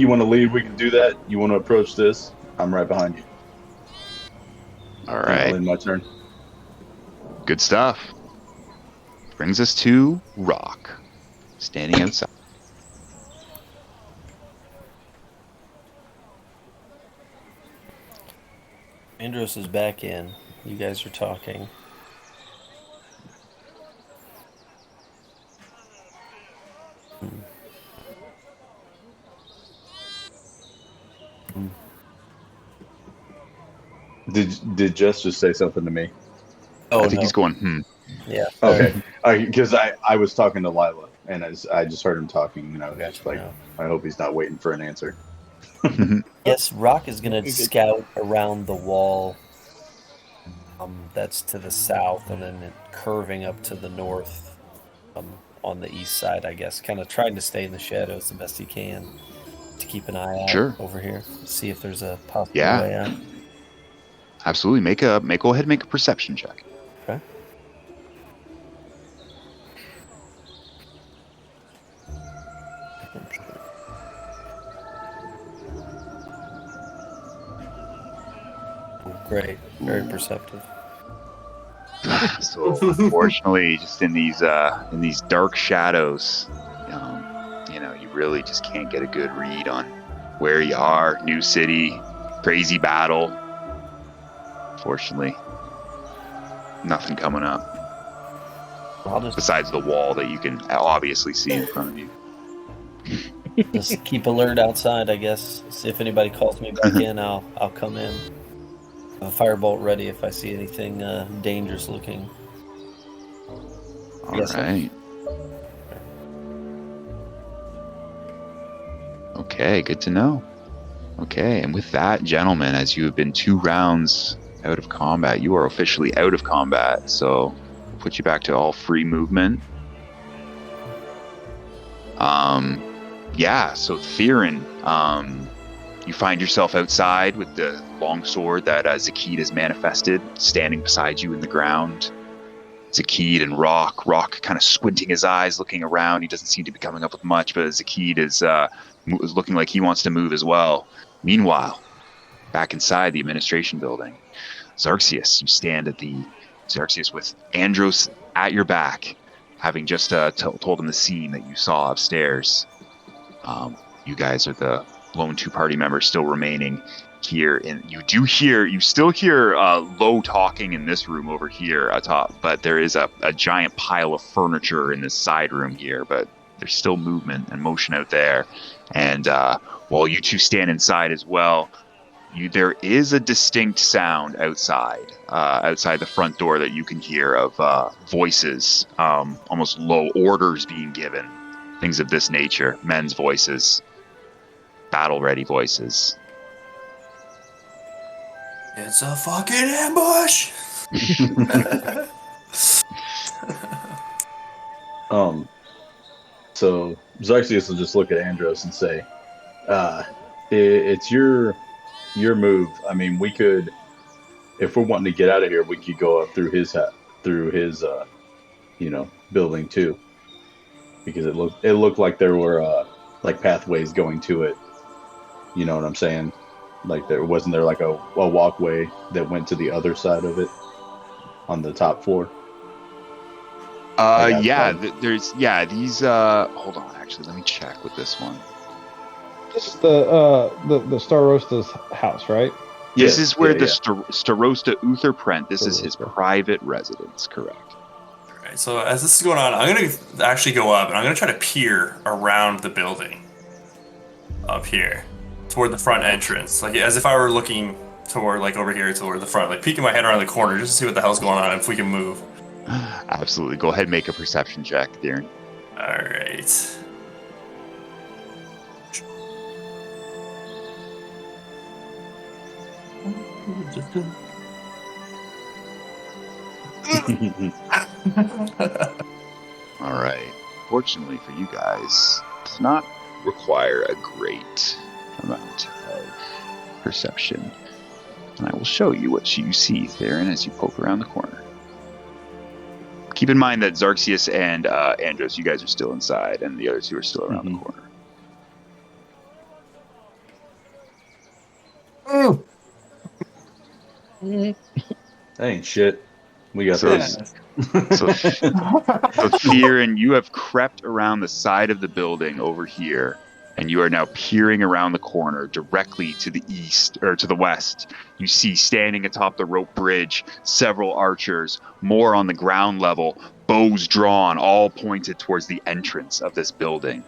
want to lead? We can do that. You want to approach this? I'm right behind you. All right. My turn. Good stuff. Brings us to Rock, standing outside. Andros is back in. You guys are talking. Did Jess just say something to me? Oh, I think he's going, Yeah. Okay. Because I was talking to Lila, and I just heard him talking, and I was just like, I hope he's not waiting for an answer. Yes, Rock is going to scout around the wall that's to the south, and then curving up to the north on the east side, I guess. Kind of trying to stay in the shadows the best he can to keep an eye out over here. See if there's a possible way out. Absolutely. Go ahead and make a perception check. Okay. Great. Very perceptive. So unfortunately, just in these dark shadows, you really just can't get a good read on where you are. New city, crazy battle. Fortunately, nothing coming up besides the wall that you can obviously see in front of you. Just keep alert outside, I guess. See if anybody calls me back in. I'll come in. A firebolt ready if I see anything dangerous looking. All right. Okay, good to know. Okay, and with that, gentlemen, as you have been 2 rounds out of combat, you are officially out of combat, so we'll put you back to all free movement. So Theren, you find yourself outside with the long sword that Zakkid has manifested, standing beside you in the ground. Zakkid and Rock kind of squinting his eyes, looking around. He doesn't seem to be coming up with much, but Zakkid is looking like he wants to move as well. Meanwhile, back inside the administration building, Xarxes, you stand at Xarxes with Andros at your back, having just told him the scene that you saw upstairs. You guys are the lone 2 party members still remaining here, and you still hear low talking in this room over here atop, but there is a giant pile of furniture in this side room here, but There's still movement and motion out there. And while you two stand inside as well, there is a distinct sound outside the front door that you can hear of voices, almost low orders being given, things of this nature, men's voices, battle-ready voices. It's a fucking ambush! So Xerxes will just look at Andros and say, it's your move. I mean, we could, if we're wanting to get out of here, we could go up through his building too, because it looked like there were like pathways going to it. You know what I'm saying? Like there like a walkway that went to the other side of it on the top floor. There's these. Hold on, actually, let me check with this one. This is the Starosta's house, right? This is where the Starosta Utherprent. This is his private residence, correct? All right. So as this is going on, I'm gonna actually go up and I'm gonna try to peer around the building up here toward the front entrance, like as if I were looking toward like over here toward the front, like peeking my head around the corner just to see what the hell's going on and if we can move. Absolutely. Go ahead and make a perception check, Theren. All right. All right. Fortunately for you guys, it does not require a great amount of perception. And I will show you what you see, Theren, as you poke around the corner. Keep in mind that Xerxes and Andros, you guys are still inside, and the other two are still around the corner. That ain't shit. We got this. So Theren, you have crept around the side of the building over here, and you are now peering around the corner directly to the east, or to the west. You see standing atop the rope bridge several archers, more on the ground level, bows drawn, all pointed towards the entrance of this building.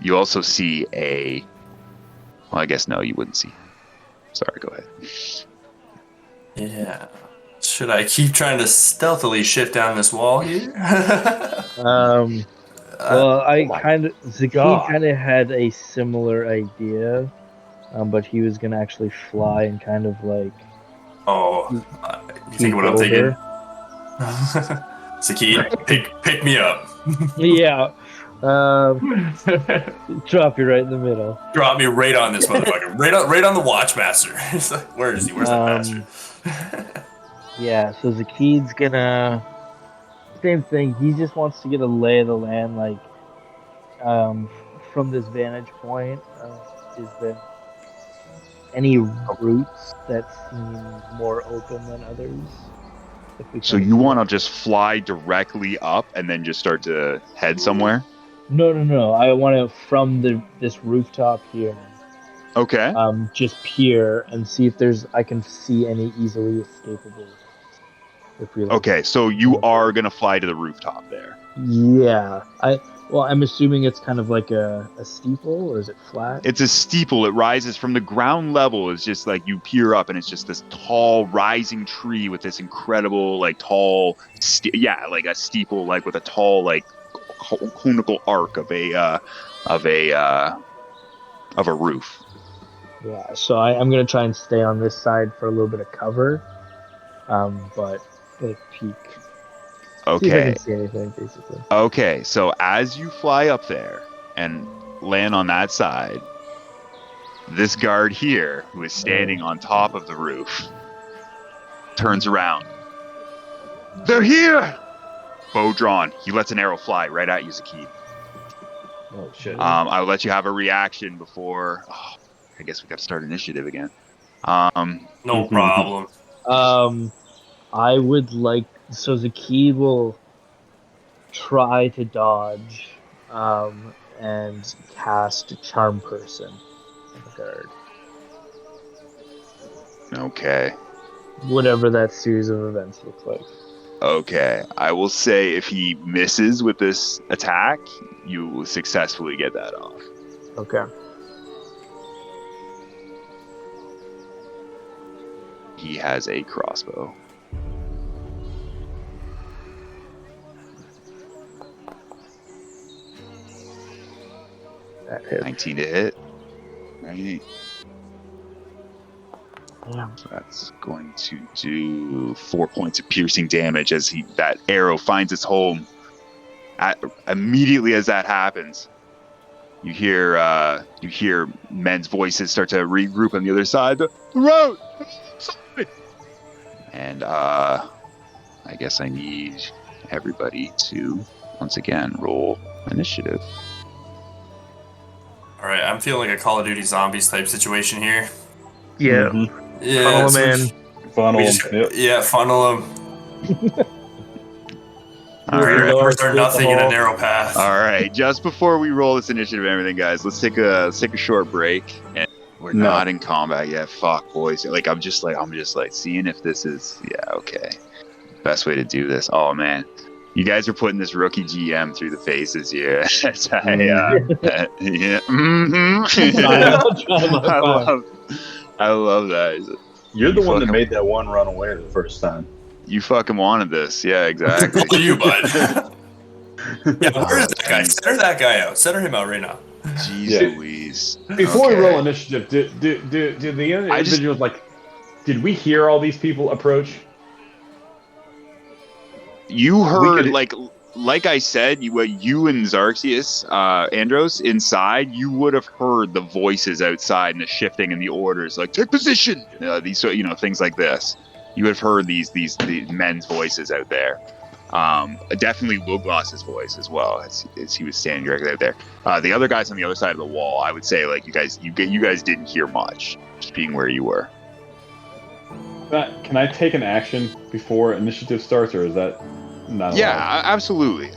You also see well, I guess no, you wouldn't see. Sorry, go ahead. Yeah. Should I keep trying to stealthily shift down this wall here? Well, Zakkid kind of had a similar idea, but he was gonna actually fly and kind of like. You think what I'm thinking? Zakkid, pick me up. Yeah. Drop you right in the middle. Drop me right on this motherfucker. right on the Watchmaster. Where is he? Where's that bastard? Yeah, so Zakkid's gonna same thing. He just wants to get a lay of the land, like from this vantage point. Is there any routes that seem more open than others? So you want to just fly directly up and then just start to head somewhere? No. I want to from this rooftop here. Okay. Just peer and see if I can see any easily escapable. Okay, so you are gonna fly to the rooftop there. Yeah. I'm assuming it's kind of like a steeple, or is it flat? It's a steeple. It rises from the ground level. It's just like you peer up, and it's just this tall, rising tree with this incredible, like tall, like a steeple, like with a tall, like conical arc of a roof. Yeah. So I'm gonna try and stay on this side for a little bit of cover, but like peek. Okay. See if I can see anything, basically. Okay, so as you fly up there and land on that side, this guard here, who is standing on top of the roof, turns around. They're here! Bow drawn. He lets an arrow fly right at you, Zakkid. Oh, shit. I'll let you have a reaction before... Oh, I guess we got to start initiative again. No problem. I would like... So Zakkid will try to dodge and cast Charm Person on the guard. Okay. Whatever that series of events looks like. Okay, I will say if he misses with this attack, you will successfully get that off. Okay. He has a crossbow. That hits. 19 to hit. Right. Yeah. So that's going to do 4 points of piercing damage as that arrow finds its home. Immediately as that happens, you hear men's voices start to regroup on the other side. The road. And I guess I need everybody to once again roll initiative. All right, I'm feeling like a Call of Duty Zombies type situation here. Yeah. Yeah, Funnel him in. Funnel we him. just- Yep. Yeah, funnel them. All right. Numbers are nothing in a narrow path. All right, just before we roll this initiative and everything, guys, let's take a short break. And we're No. not in combat yet. Fuck, boys. Like I'm just seeing if this is okay. Best way to do this. Oh man, you guys are putting this rookie GM through the faces here. Yeah. I love that. You're the one that fucking- made that one run away the first time. You fucking wanted this. Yeah, exactly. Look at you, bud. Yeah, where is that guy? Center that guy out. Center him out right now. Jeez Yeah. Louise. Before we Okay. roll initiative, did the other individuals did we hear all these people approach? You heard, could- like I said, you and Xerxes, Andros, inside, you would have heard the voices outside and the shifting and the orders, like, take position! These, things like this. You would have heard these men's voices out there. Definitely Wilgloss's voice as well, as he was standing directly out there. The other guys on the other side of the wall, I would say, like, you guys didn't hear much, just being where you were. Can I take an action before initiative starts, or is that not allowed? Yeah, absolutely.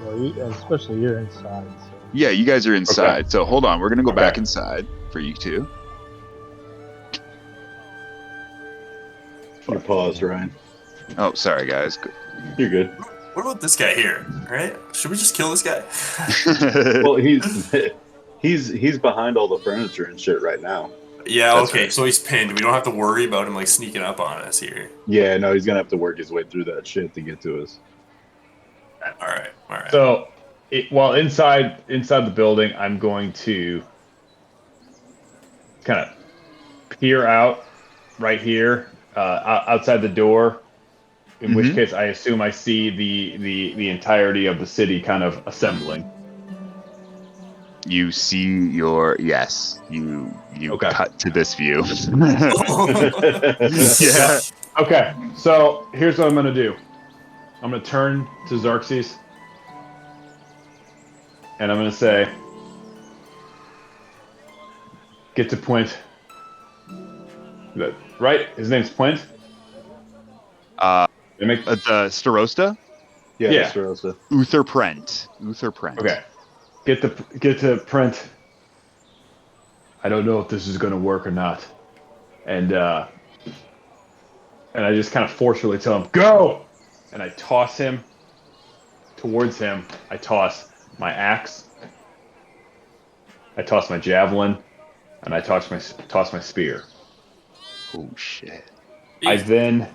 Well, especially you're inside. So. Yeah, you guys are inside. Okay. So hold on, we're gonna go Okay. back inside for you two. You pause, Ryan. Oh, sorry guys. You're good. What about this guy here? All right, should we just kill this guy? Well, he's behind all the furniture and shit right now. Yeah, That's okay, right. so he's pinned. We don't have to worry about him like sneaking up on us here. Yeah, no, he's gonna have to work his way through that shit to get to us. All right. So, while inside the building, I'm going to kind of peer out right here, outside the door. In which case, I assume I see the entirety of the city kind of assembling. You see you Okay. cut to this view. Yeah. Okay. So here's what I'm gonna do. I'm gonna turn to Xerxes, and I'm gonna say, "Get to Point." Right? His name's Point. They make- The Starosta? Yeah, Yeah. Mr. Rosa. Uther Prent. Okay. Get to print. I don't know if this is gonna work or not. And I just kind of forcefully tell him, go! And I toss him towards him. I toss my axe. I toss my javelin, and I toss my spear. Oh shit. I then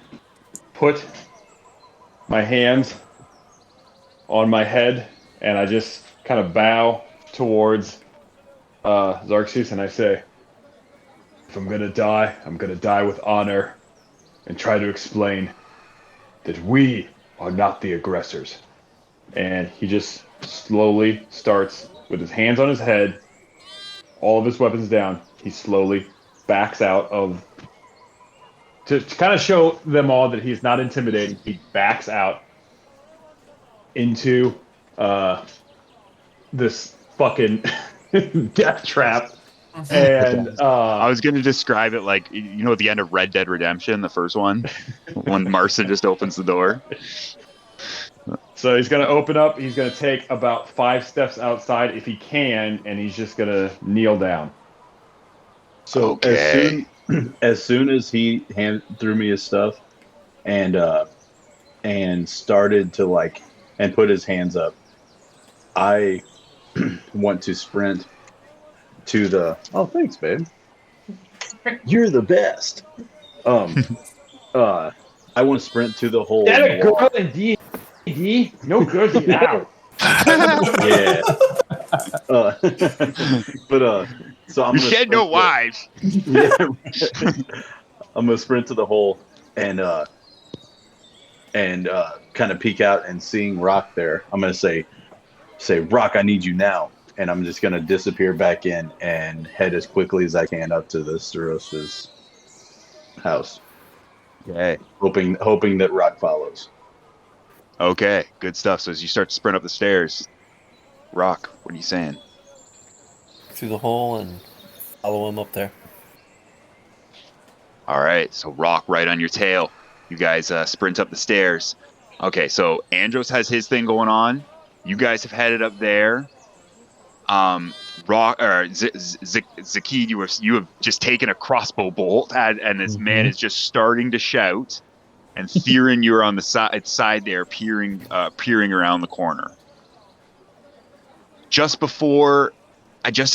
put my hands on my head, and I just kind of bow towards Xerxes, and I say, if I'm going to die with honor, and try to explain that we are not the aggressors. And he just slowly starts, with his hands on his head, all of his weapons down, he slowly backs out of... To kind of show them all that he's not intimidating, he backs out into this fucking death trap. And I was gonna describe it like at the end of Red Dead Redemption, the first one, when Marston just opens the door. so he's going to open up. He's going to take about 5 steps outside if he can, and he's just going to kneel down. So Okay. as soon as he threw me his stuff, and started to and put his hands up. I want to sprint to the. Oh, thanks, babe. You're the best. I want to sprint to the hole. That in a the wall. girl in D&D? No girls get out. Yeah. So I'm You said no wives. Yeah. I'm gonna sprint to the hole and kind of peek out, and seeing Rock there, I'm gonna say, Rock, I need you now. And I'm just gonna disappear back in and head as quickly as I can up to the Starosta's house. Okay. Hoping that Rock follows. Okay, good stuff. So as you start to sprint up the stairs, Rock, what are you saying? Through the hole and follow him up there. All right, so Rock right on your tail. You guys sprint up the stairs. Okay, so Andros has his thing going on. You guys have headed up there. Zakkid, you have just taken a crossbow bolt, and this man is just starting to shout. And Theren, you're on the side there, peering around the corner. Just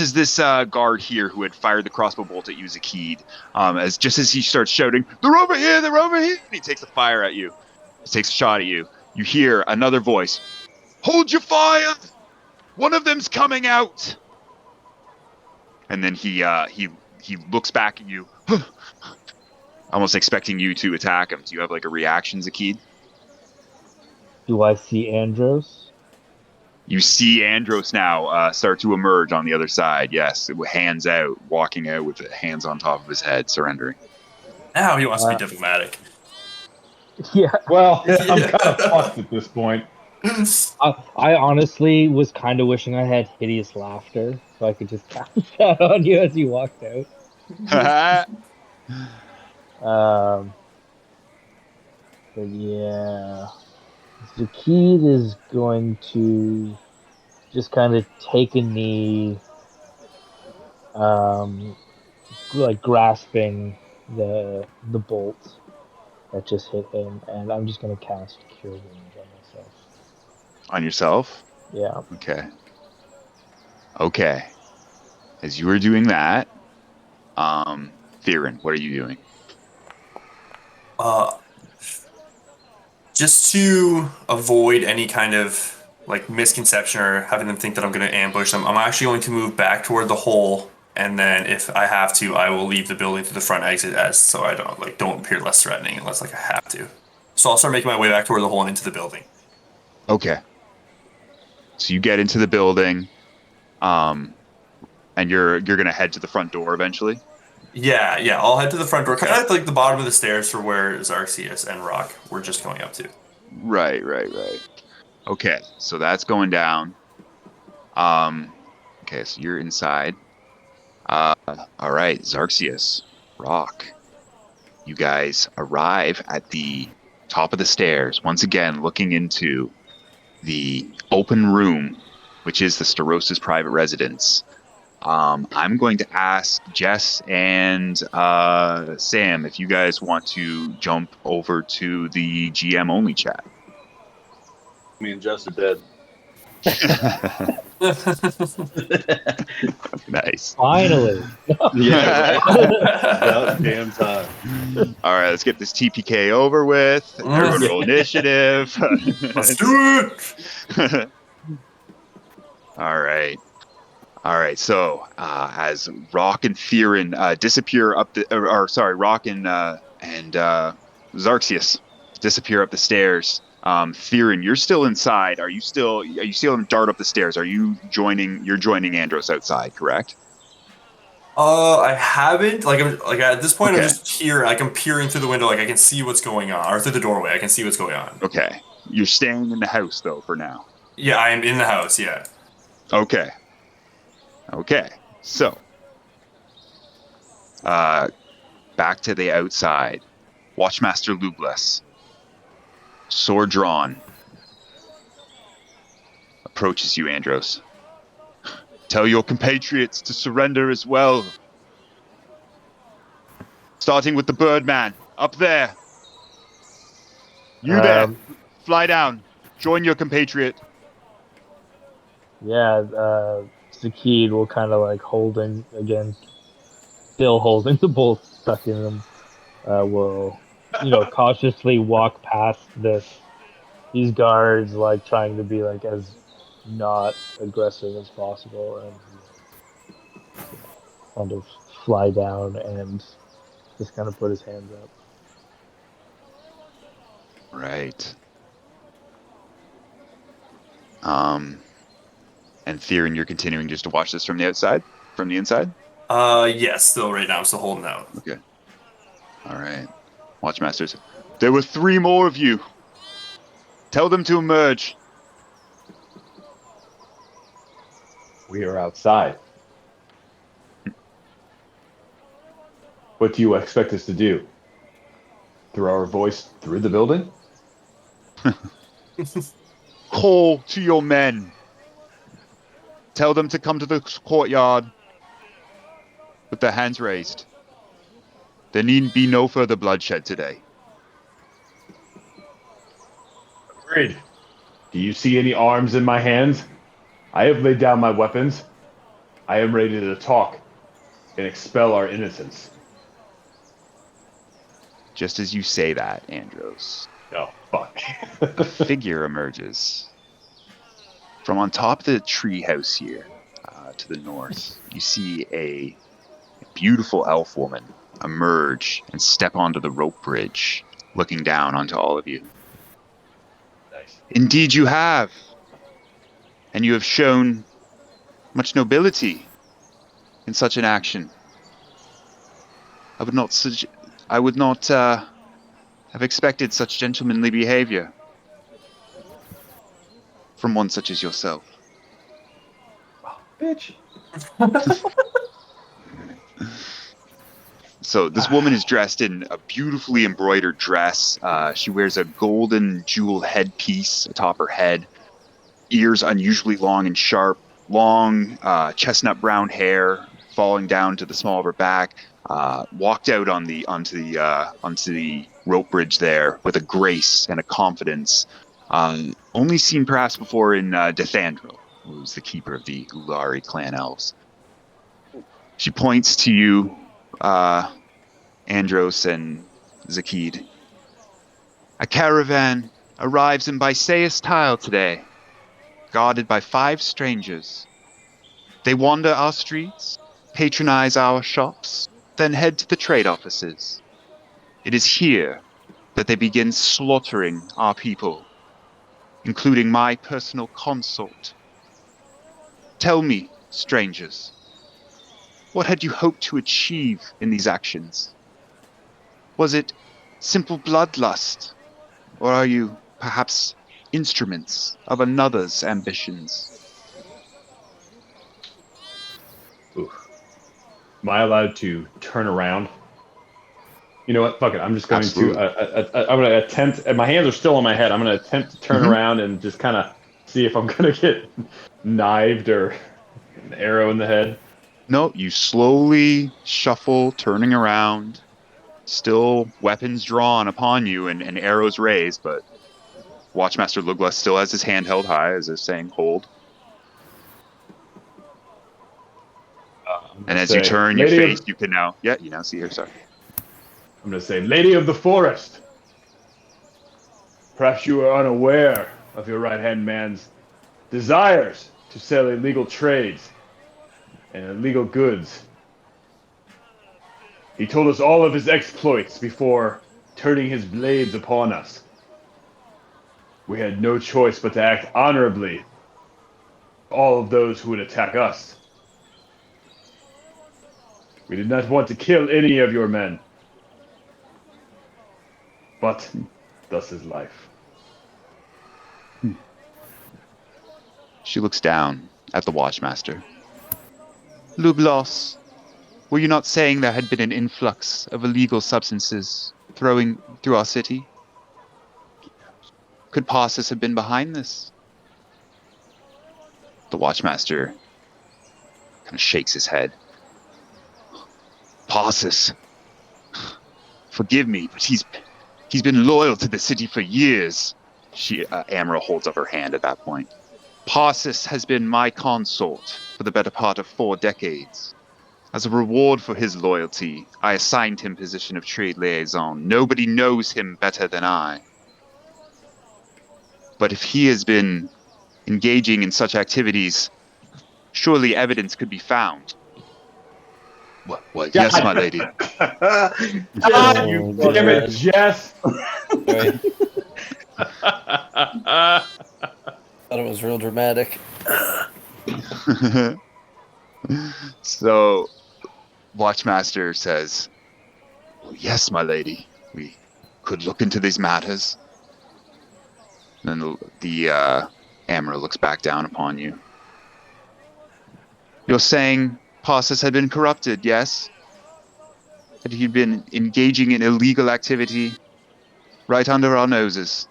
as this guard here who had fired the crossbow bolt at you, Zakkid, as he starts shouting, "They're over here! They're over here!" and he takes a fire at you. He takes a shot at you. You hear another voice, "Hold your fire! One of them's coming out!" And then he looks back at you, almost expecting you to attack him. Do you have like a reaction, Zakkid? Do I see Andros? You see Andros now start to emerge on the other side. Yes, hands out, walking out with hands on top of his head, surrendering. Now he wants to be diplomatic. Yeah. Well, I'm kind of fucked at this point. I honestly was kind of wishing I had hideous laughter so I could just cast that on you as you walked out. But yeah, Zakkid is going to just kind of take a knee, like grasping the bolt that just hit him, and I'm just going to cast Cure Wounds on myself. On yourself? Yeah. Okay. As you were doing that, Theren, what are you doing? Just to avoid any kind of like misconception or having them think that I'm going to ambush them, I'm actually going to move back toward the hole, and then if I have to, I will leave the building through the front exit so I don't appear less threatening unless I have to. So I'll start making my way back toward the hole and into the building. Okay. So you get into the building, and you're going to head to the front door eventually? Yeah, I'll head to the front door, kind of at like the bottom of the stairs for where Zarxius and Rock were just going up to. Right. Okay, so that's going down. Okay, so you're inside. All right, Zarxius, Rock. You guys arrive at the top of the stairs, once again looking into the open room, which is the Starosta's private residence. I'm going to ask Jess and Sam if you guys want to jump over to the GM only chat. Me and Jess are dead. Nice. Finally. Yeah, right. About damn time. All right, let's get this TPK over with. Everyone roll initiative. Let's do it! All right. So as Rock and Theren disappear up Rock and Zarxius disappear up the stairs. Theren, you're still inside. Are you still going to dart up the stairs? You're joining Andros outside, correct? I haven't. Like at this point, Okay. I'm just here. Like I'm peering through the window. Like I can see what's going on, or through the doorway. I can see what's going on. Okay. You're staying in the house though for now. Yeah, I am in the house. Yeah. Okay. So, back to the outside. Watchmaster Lubless, sword drawn, approaches you, Andros. Tell your compatriots to surrender as well. Starting with the Birdman, up there. You there. Fly down. Join your compatriot. Yeah, Zakkid will kind of like holding again, still holding the bolt stuck in him. Will cautiously walk past these guards, like trying to be like as not aggressive as possible, and kind of fly down and just kind of put his hands up. Right. And Theren, you're continuing just to watch this from the outside, from the inside? Yes, still right now, I'm still holding out. Okay. All right. Watchmasters. There were 3 more of you. Tell them to emerge. We are outside. What do you expect us to do? Throw our voice through the building? Call to your men. Tell them to come to the courtyard with their hands raised. There need be no further bloodshed today. Agreed. Do you see any arms in my hands? I have laid down my weapons. I am ready to talk and expel our innocence. Just as you say that, Andros, Oh, fuck. a figure emerges. From on top of the tree house here, to the north, you see a beautiful elf woman emerge and step onto the rope bridge, looking down onto all of you. Nice. Indeed you have. And you have shown much nobility in such an action. I would not have expected such gentlemanly behavior from one such as yourself. Bitch. So this woman is dressed in a beautifully embroidered dress. She wears a golden jeweled headpiece atop her head, ears unusually long and sharp, long chestnut brown hair falling down to the small of her back. Walked out onto the rope bridge there with a grace and a confidence only seen perhaps before in Dethandril, who's the keeper of the Ulari clan elves. She points to you, Andros and Zakkid. A caravan arrives in Bysaes tile today, guarded by 5 strangers. They wander our streets, patronize our shops, then head to the trade offices. It is here that they begin slaughtering our people, including my personal consort. Tell me, strangers, what had you hoped to achieve in these actions? Was it simple bloodlust, or are you perhaps instruments of another's ambitions? Oof. Am I allowed to turn around? You know what? Fuck it. I'm just going Absolutely. to. I'm going to attempt. And my hands are still on my head. I'm going to attempt to turn around and just kind of see if I'm going to get knifed or an arrow in the head. No, you slowly shuffle, turning around, still weapons drawn upon you and arrows raised, but Watchmaster Luglas still has his hand held high as if saying hold. And as you turn your face, you can now... Yeah, you now see her, sorry. I'm going to say, Lady of the Forest, perhaps you are unaware of your right-hand man's desires to sell illegal trades and illegal goods. He told us all of his exploits before turning his blades upon us. We had no choice but to act honorably to all of those who would attack us. We did not want to kill any of your men. But thus is life. She looks down at the Watchmaster. Lublos, were you not saying there had been an influx of illegal substances through our city? Could Bysaes have been behind this? The Watchmaster kind of shakes his head. Bysaes, forgive me, but he's He's been loyal to the city for years. Amra holds up her hand at that point. Bysaes has been my consort for the better part of 4 decades. As a reward for his loyalty, I assigned him position of trade liaison. Nobody knows him better than I. But if he has been engaging in such activities, surely evidence could be found. What? Yes, my lady. God, you damn it, Jess. Right. Thought it was real dramatic. So, Watchmaster says, yes, my lady, we could look into these matters. Then the Amra looks back down upon you. You're saying Bysaes had been corrupted, yes? That he'd been engaging in illegal activity right under our noses.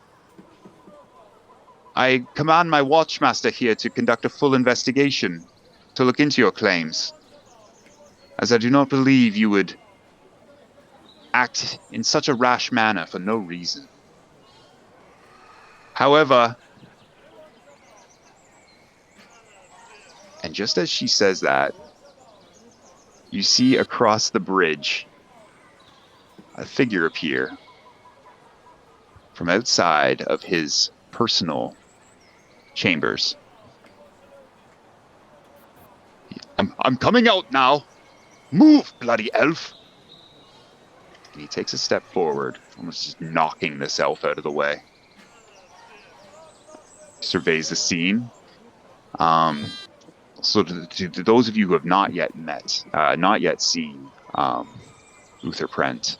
I command my Watchmaster here to conduct a full investigation to look into your claims, as I do not believe you would act in such a rash manner for no reason. However, and just as she says that, you see across the bridge a figure appear from outside of his personal chambers. I'm coming out now. Move, bloody elf. And he takes a step forward, almost just knocking this elf out of the way. Surveys the scene. So to those of you who have not yet seen Uther Prent,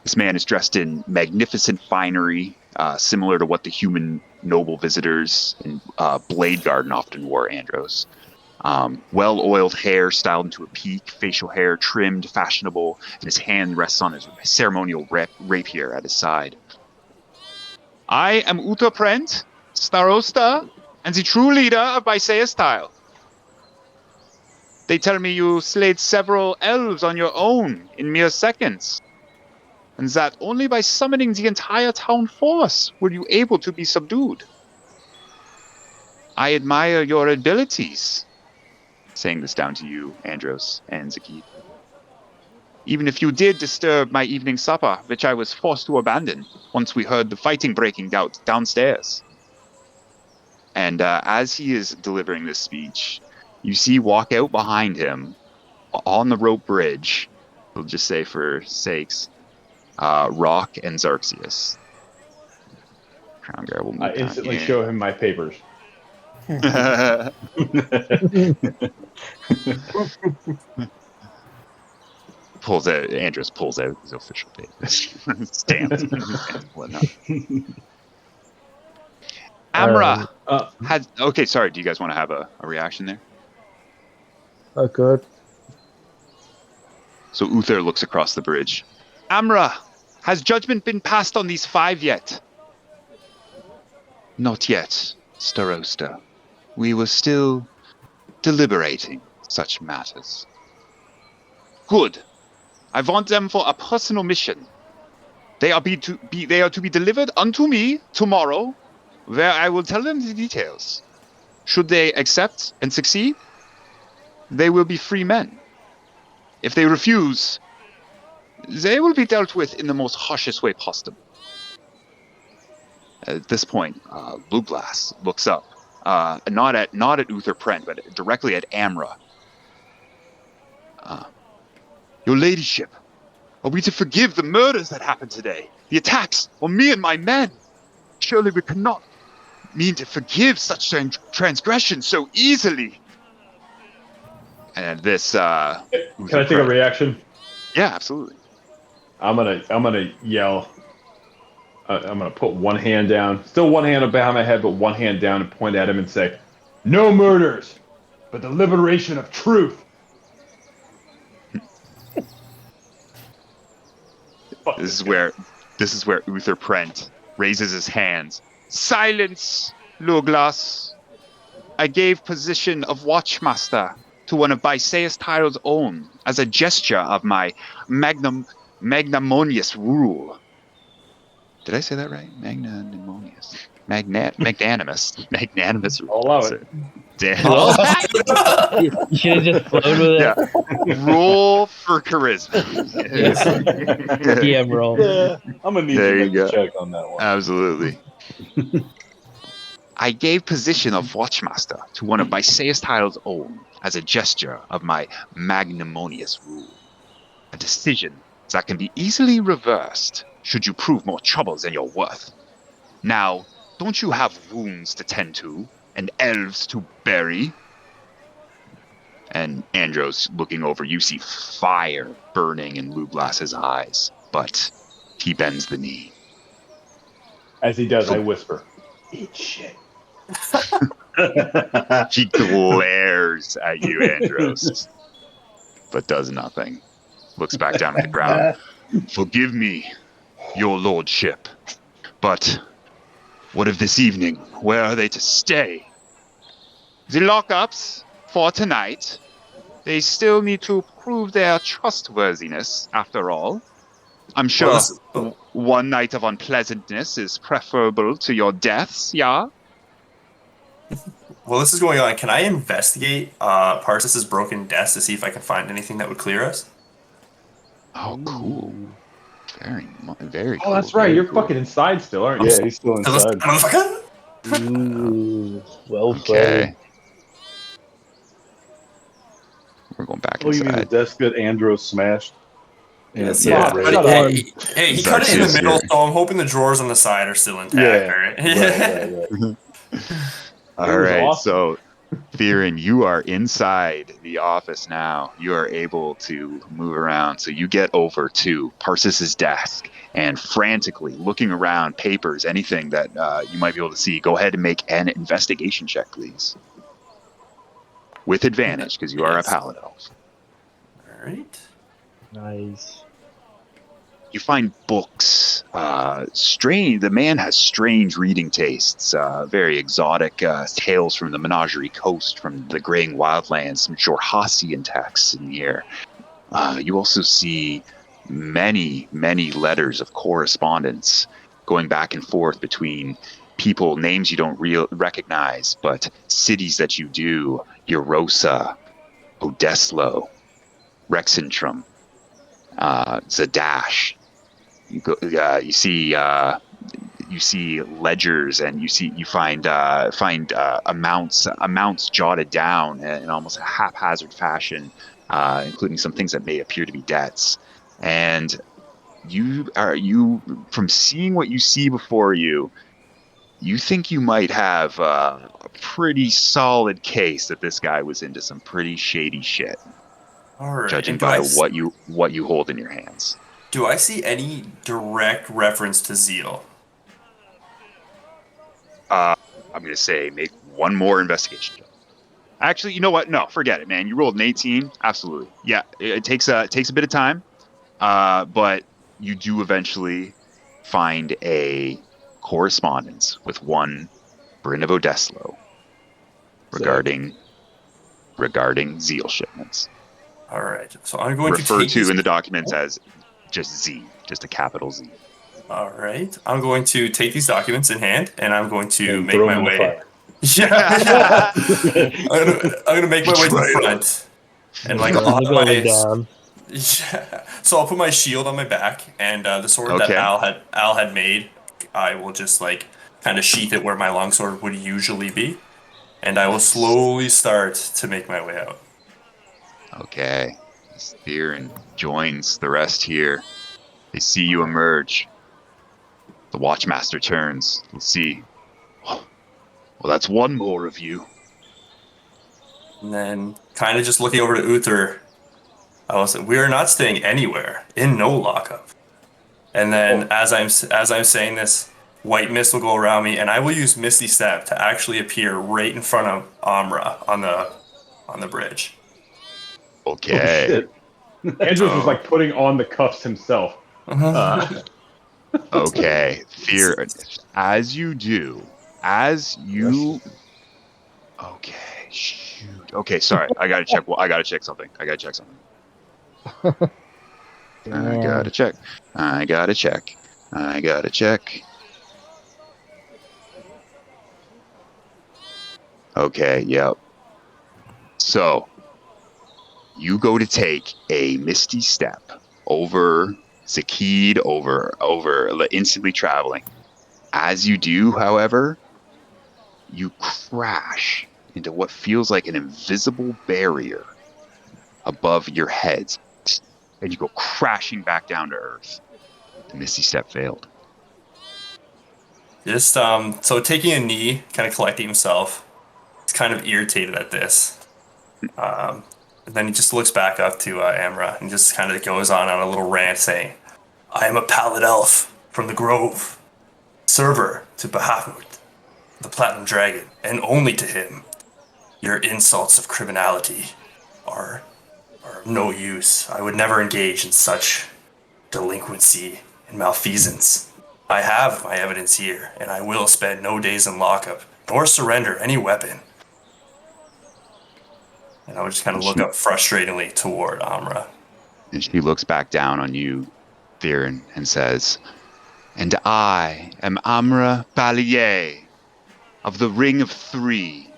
this man is dressed in magnificent finery, similar to what the human noble visitors in Blade Garden often wore, Andros. Well-oiled hair styled into a peak, facial hair trimmed, fashionable, and his hand rests on his ceremonial rapier at his side. I am Uther Prent, Starosta, and the true leader of Bysaes Tile. They tell me you slayed several elves on your own in mere seconds, and that only by summoning the entire town force were you able to be subdued. I admire your abilities. Saying this down to you, Andros and Zakkid. Even if you did disturb my evening supper, which I was forced to abandon once we heard the fighting breaking out downstairs. And as he is delivering this speech, you see walk out behind him on the rope bridge, we'll just say for sakes, Rock and Xerxes. Crown Guard will move I down instantly here. show him my papers. Andros pulls out his official papers. Stamped and whatnot. Amra had... Okay, sorry, do you guys want to have a reaction there? Good. So Uther looks across the bridge. Amra, has judgment been passed on these 5 yet? Not yet, Starosta. We were still deliberating such matters. Good. I want them for a personal mission. They are to be delivered unto me tomorrow, where I will tell them the details. Should they accept and succeed, they will be free men. If they refuse, they will be dealt with in the most harshest way possible. At this point, Blue Glass looks up, not at Uther Prent, but directly at Amra. Your ladyship, are we to forgive the murders that happened today? The attacks on me and my men? Surely we cannot mean to forgive such transgression so easily. And this, Can I take a reaction? Yeah, absolutely. I'm gonna yell. I'm gonna put one hand down, still one hand up behind my head, but one hand down and point at him and say, "No murders, but the liberation of truth." This is where Uther Prent raises his hands. Silence, Luglas. I gave position of Watchmaster to one of Bysaes Tile's own as a gesture of my magnanimous rule. Did I say that right? Magnanimous. Magnanimous. Magnanimous rule. I'll allow it. Damn. You should have just flowed with Yeah. it. Roll for charisma. DM roll. Yeah, I'm gonna need There you you to make go. a check on that one. Absolutely. I gave position of Watchmaster to one of Bysaes title's own as a gesture of my magnanimous rule. A decision that can be easily reversed should you prove more troubles than you're worth. Now, don't you have wounds to tend to and elves to bury? And Andros looking over, you see fire burning in Lublas's eyes, but he bends the knee. As he does, I whisper, "Eat shit." He glares at you, Andros, but does nothing. Looks back down at the ground. Forgive me, your lordship, but what of this evening? Where are they to stay? The lockups for tonight. They still need to prove their trustworthiness, after all. I'm sure one night of unpleasantness is preferable to your deaths, yeah? While this is going on, can I investigate Parsis's broken desk to see if I can find anything that would clear us? Oh, cool. Very cool. Oh, that's right. You're fucking inside still, aren't you? Yeah, he's still inside. Motherfucker! Ooh, well Okay. played. We're going back Oh, you mean the inside. desk that Andros smashed? Yes, Yeah. Fuck, But shut hey, up. hey, he cut it in the Zakkid middle, here. so I'm hoping the drawers on the side are still intact, right? Right. All It was right, awesome. so Theren, you are inside the office now. You are able to move around. So you get over to Parsis's desk and frantically looking around, papers, anything that you might be able to see. Go ahead and make an investigation check, please. With advantage, because you are a Yes. paladin elf. Alright. Nice. You find books. Strange. The man has strange reading tastes. Very exotic tales from the Menagerie Coast, from the Graying Wildlands, some Jorhassian texts in here. You also see many, many letters of correspondence going back and forth between people, names you don't recognize, but cities that you do. Eurosa, Odeslo, Rexentrum, Zadash. You see ledgers, and you find amounts jotted down in almost a haphazard fashion, including some things that may appear to be debts. And you from seeing what you see before you, you think you might have a pretty solid case that this guy was into some pretty shady shit, Alright. judging And do by I what you hold in your hands. do I see any direct reference to Zeal? I'm going to say make one more investigation check. Actually, you know what? No, forget it, man. You rolled an 18. Absolutely. Yeah, it takes a bit of time, but you do eventually find a correspondence with one Bryn of Odeslo regarding Zeal shipments. Alright. So I'm going to Referred take to these... in the documents as just Z, just a capital Z. Alright. I'm going to take these documents in hand, and I'm going to And make throw my him in the way... fire. Yeah. I'm gonna make my way to the Betrayal. front. And like Burn I'll the have my... building down. Yeah. So I'll put my shield on my back, and the sword that Okay. Al had made, I will just like kind of sheath it where my longsword would usually be, and I will slowly start to make my way out. Okay. Theren joins the rest here. They see you emerge. The Watchmaster turns. Let's see. Well, that's one more of you. And then, kind of just looking over to Uther, I will say, "We are not staying anywhere in no lockup." And then, as I'm saying this, white mist will go around me, and I will use Misty Step to actually appear right in front of Amra on the bridge. Okay. Shit. Andrews was like putting on the cuffs himself. Okay. Fear. As you do. Okay. Shoot. Okay. Sorry. I gotta check something. I gotta check. I gotta check. I gotta check. Okay, yep. So, you go to take a misty step over Zakkid, over instantly traveling. As you do, however, you crash into what feels like an invisible barrier above your heads, and you go crashing back down to earth. The misty step failed. Just so taking a knee, kind of collecting himself. He's kind of irritated at this. And then he just looks back up to Amra and just kind of goes on a little rant saying, I am a pallid elf from the Grove, server to Bahamut, the Platinum Dragon, and only to him. Your insults of criminality are of no use. I would never engage in such delinquency and malfeasance. I have my evidence here, and I will spend no days in lockup, nor surrender any weapon. And I would just kind of look up frustratingly toward Amra. And she looks back down on you, Theren, and says, And I am Amra Balier of the Ring of Three.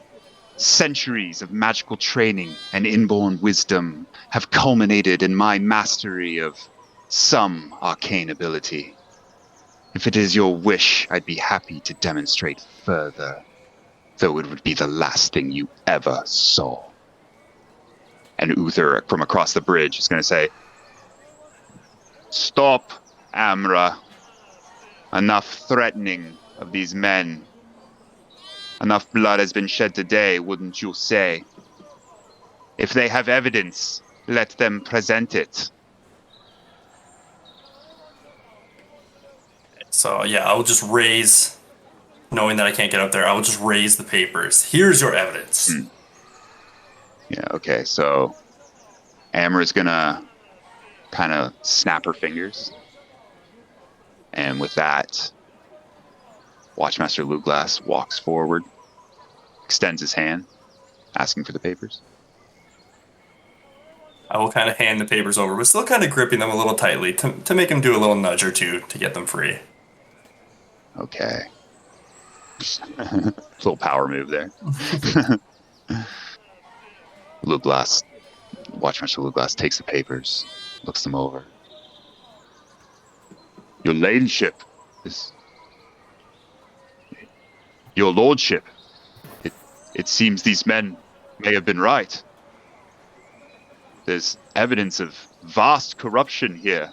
Centuries of magical training and inborn wisdom have culminated in my mastery of some arcane ability. If it is your wish, I'd be happy to demonstrate further, though it would be the last thing you ever saw. And Uther from across the bridge is going to say, Stop, Amra. Enough threatening of these men. Enough blood has been shed today, wouldn't you say? If they have evidence, let them present it. So yeah, I will just raise, knowing that I can't get up there, I will just raise the papers. Here's your evidence. Yeah, okay, so Amra's gonna kind of snap her fingers. And with that, Watchmaster Luglass walks forward, extends his hand, asking for the papers. I will kind of hand the papers over, but still kind of gripping them a little tightly to make him do a little nudge or two to get them free. Okay. Little power move there. Luglass, Watchmaster Luglass takes the papers, looks them over. Your ladyship is... Your lordship, it seems these men may have been right. There's evidence of vast corruption here.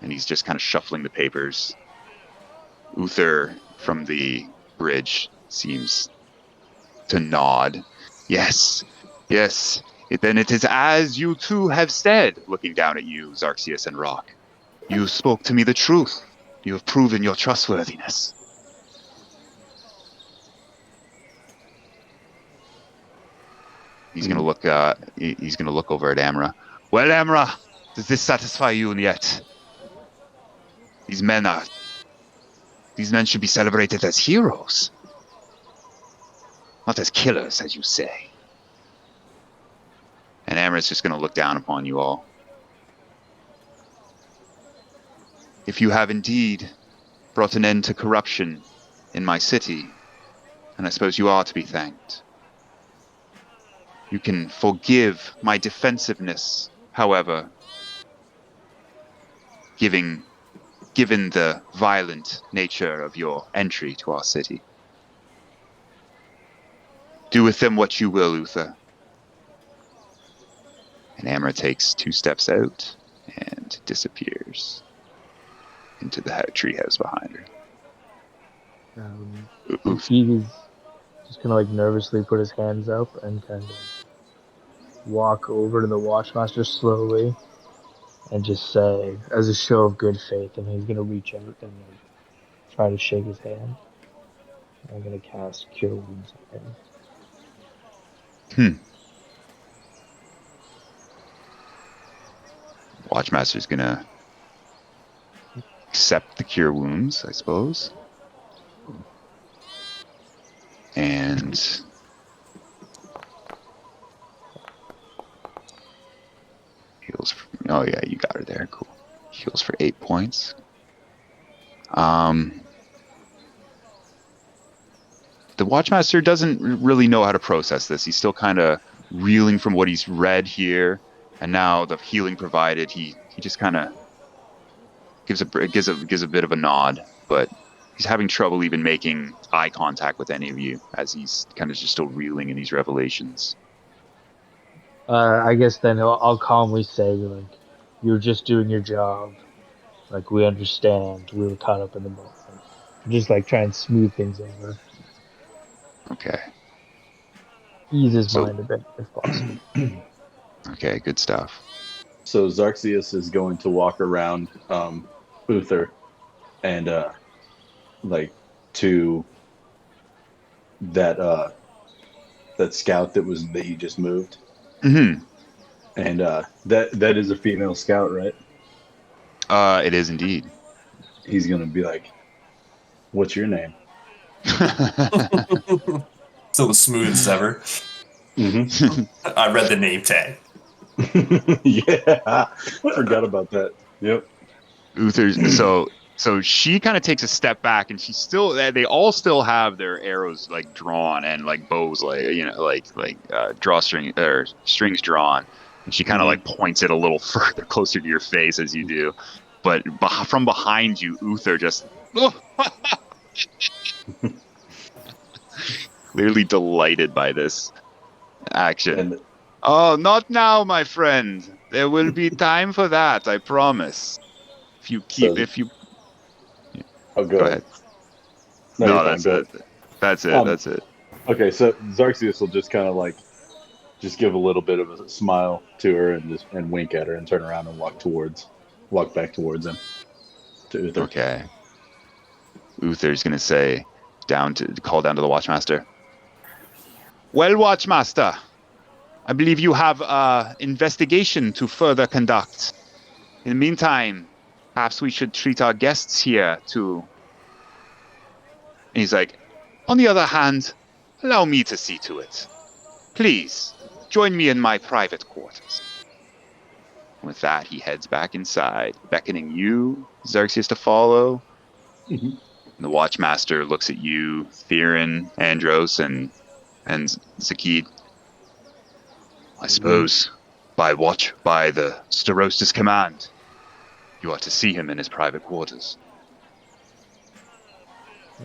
And he's just kind of shuffling the papers. Uther from the bridge seems to nod. Yes, yes. Then it is as you two have said, looking down at you, Xarxius and Rock. You spoke to me the truth. You have proven your trustworthiness. He's gonna look. He's gonna look over at Amra. Well, Amra, does this satisfy you yet? These men should be celebrated as heroes, not as killers, as you say. And Amra's just gonna look down upon you all. If you have indeed brought an end to corruption in my city, and I suppose you are to be thanked, you can forgive my defensiveness, however, given the violent nature of your entry to our city. Do with them what you will, Uther. And Amra takes 2 steps out and disappears into the treehouse behind her. He's just gonna nervously put his hands up and kind of walk over to the Watchmaster slowly and just say, as a show of good faith, and he's gonna reach out and try to shake his hand. I'm gonna cast Cure Wounds on him. Watchmaster's gonna accept the Cure Wounds, I suppose. And Heals. Oh yeah, you got her there. Cool. Heals for 8 points. The Watchmaster doesn't really know how to process this. He's still kind of reeling from what he's read here, and now the healing provided. He just kind of gives a bit of a nod, but he's having trouble even making eye contact with any of you as he's kind of just still reeling in these revelations. I guess then I'll calmly say, like, you're just doing your job. Like, we understand. We were caught up in the moment. Just like try and smooth things over. Okay. Ease his So- mind a bit if possible. Okay, good stuff. So Xarxius is going to walk around Uther and like to that scout that you just moved. Mm-hmm. And that is a female scout, right? It is indeed. He's gonna be like, "What's your name?" Still the smoothest ever. Mm-hmm. I read the name tag. Yeah, forgot about that. Yep. Uther's so she kind of takes a step back, and they all still have their arrows like drawn and like bows drawstring or strings drawn, and she kind of like points it a little further closer to your face as you do, but from behind you, Uther just clearly delighted by this action. And Oh, not now, my friend. There will be time for that, I promise. oh, Go ahead. No, you're fine. That's Go it. That's it. Um, That's it. Okay, so Xarxius will just kind of like just give a little bit of a smile to her and wink at her and turn around and walk back towards him. To Uther. Okay. Uther's gonna say call down to the Watchmaster. Well, Watchmaster, I believe you have investigation to further conduct. In the meantime, perhaps we should treat our guests here too. And he's like, on the other hand, allow me to see to it. Please, join me in my private quarters. With that, he heads back inside, beckoning you, Xarxius, to follow. Mm-hmm. And the Watchmaster looks at you, Theren, Andros, and Zakkid. I suppose, by the Starosta's command, you are to see him in his private quarters.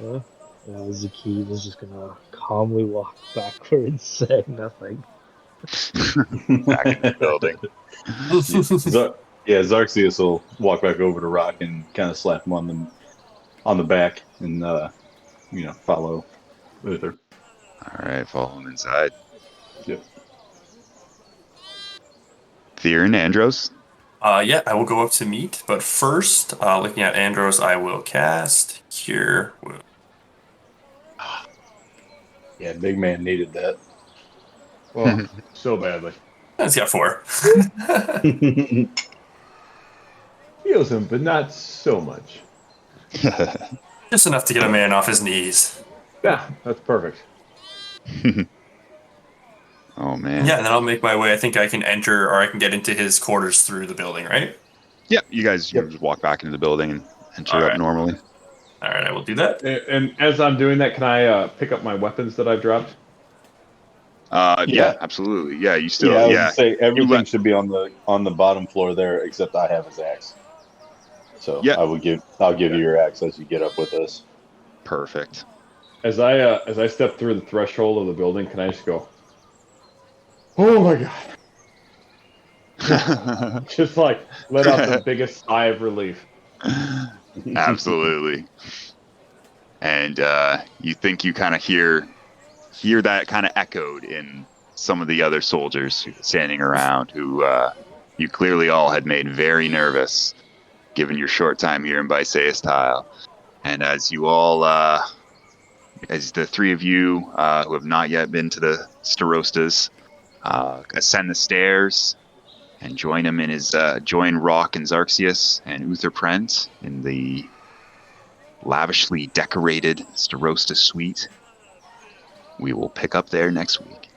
Yeah. Zakkid is just gonna calmly walk backwards, saying nothing. Back in the building. Xarxius will walk back over to Rock and kind of slap him on the back and follow Uther. All right, follow him inside. Yep. Theren, Andros. Yeah, I will go up to meet, but first, looking at Andros, I will cast Cure Wounds. Yeah, big man needed that. Oh, so badly. It's got 4. Heals him, but not so much. Just enough to get a man off his knees. Yeah, that's perfect. Oh, man. Yeah, and then I'll make my way. I think I can enter, or I can get into his quarters through the building, right? Yeah, you guys just walk back into the building and enter up normally. All right, I will do that. And as I'm doing that, can I pick up my weapons that I've dropped? Yeah, absolutely. Yeah, you still. I was Yeah, gonna say everything should be on the bottom floor there, except I have his axe. So Yeah. I'll give you your axe as you get up with us. Perfect. As I step through the threshold of the building, can I just go, oh my god. Just like let out the biggest sigh of relief. Absolutely. And you think you kind of hear that kind of echoed in some of the other soldiers standing around who you clearly all had made very nervous given your short time here in Bysaes Tile. And as you all, as the three of you who have not yet been to the Starostas ascend the stairs and join him in his join Rock and Xarxius and Uther Prent in the lavishly decorated Starosta suite. We will pick up there next week.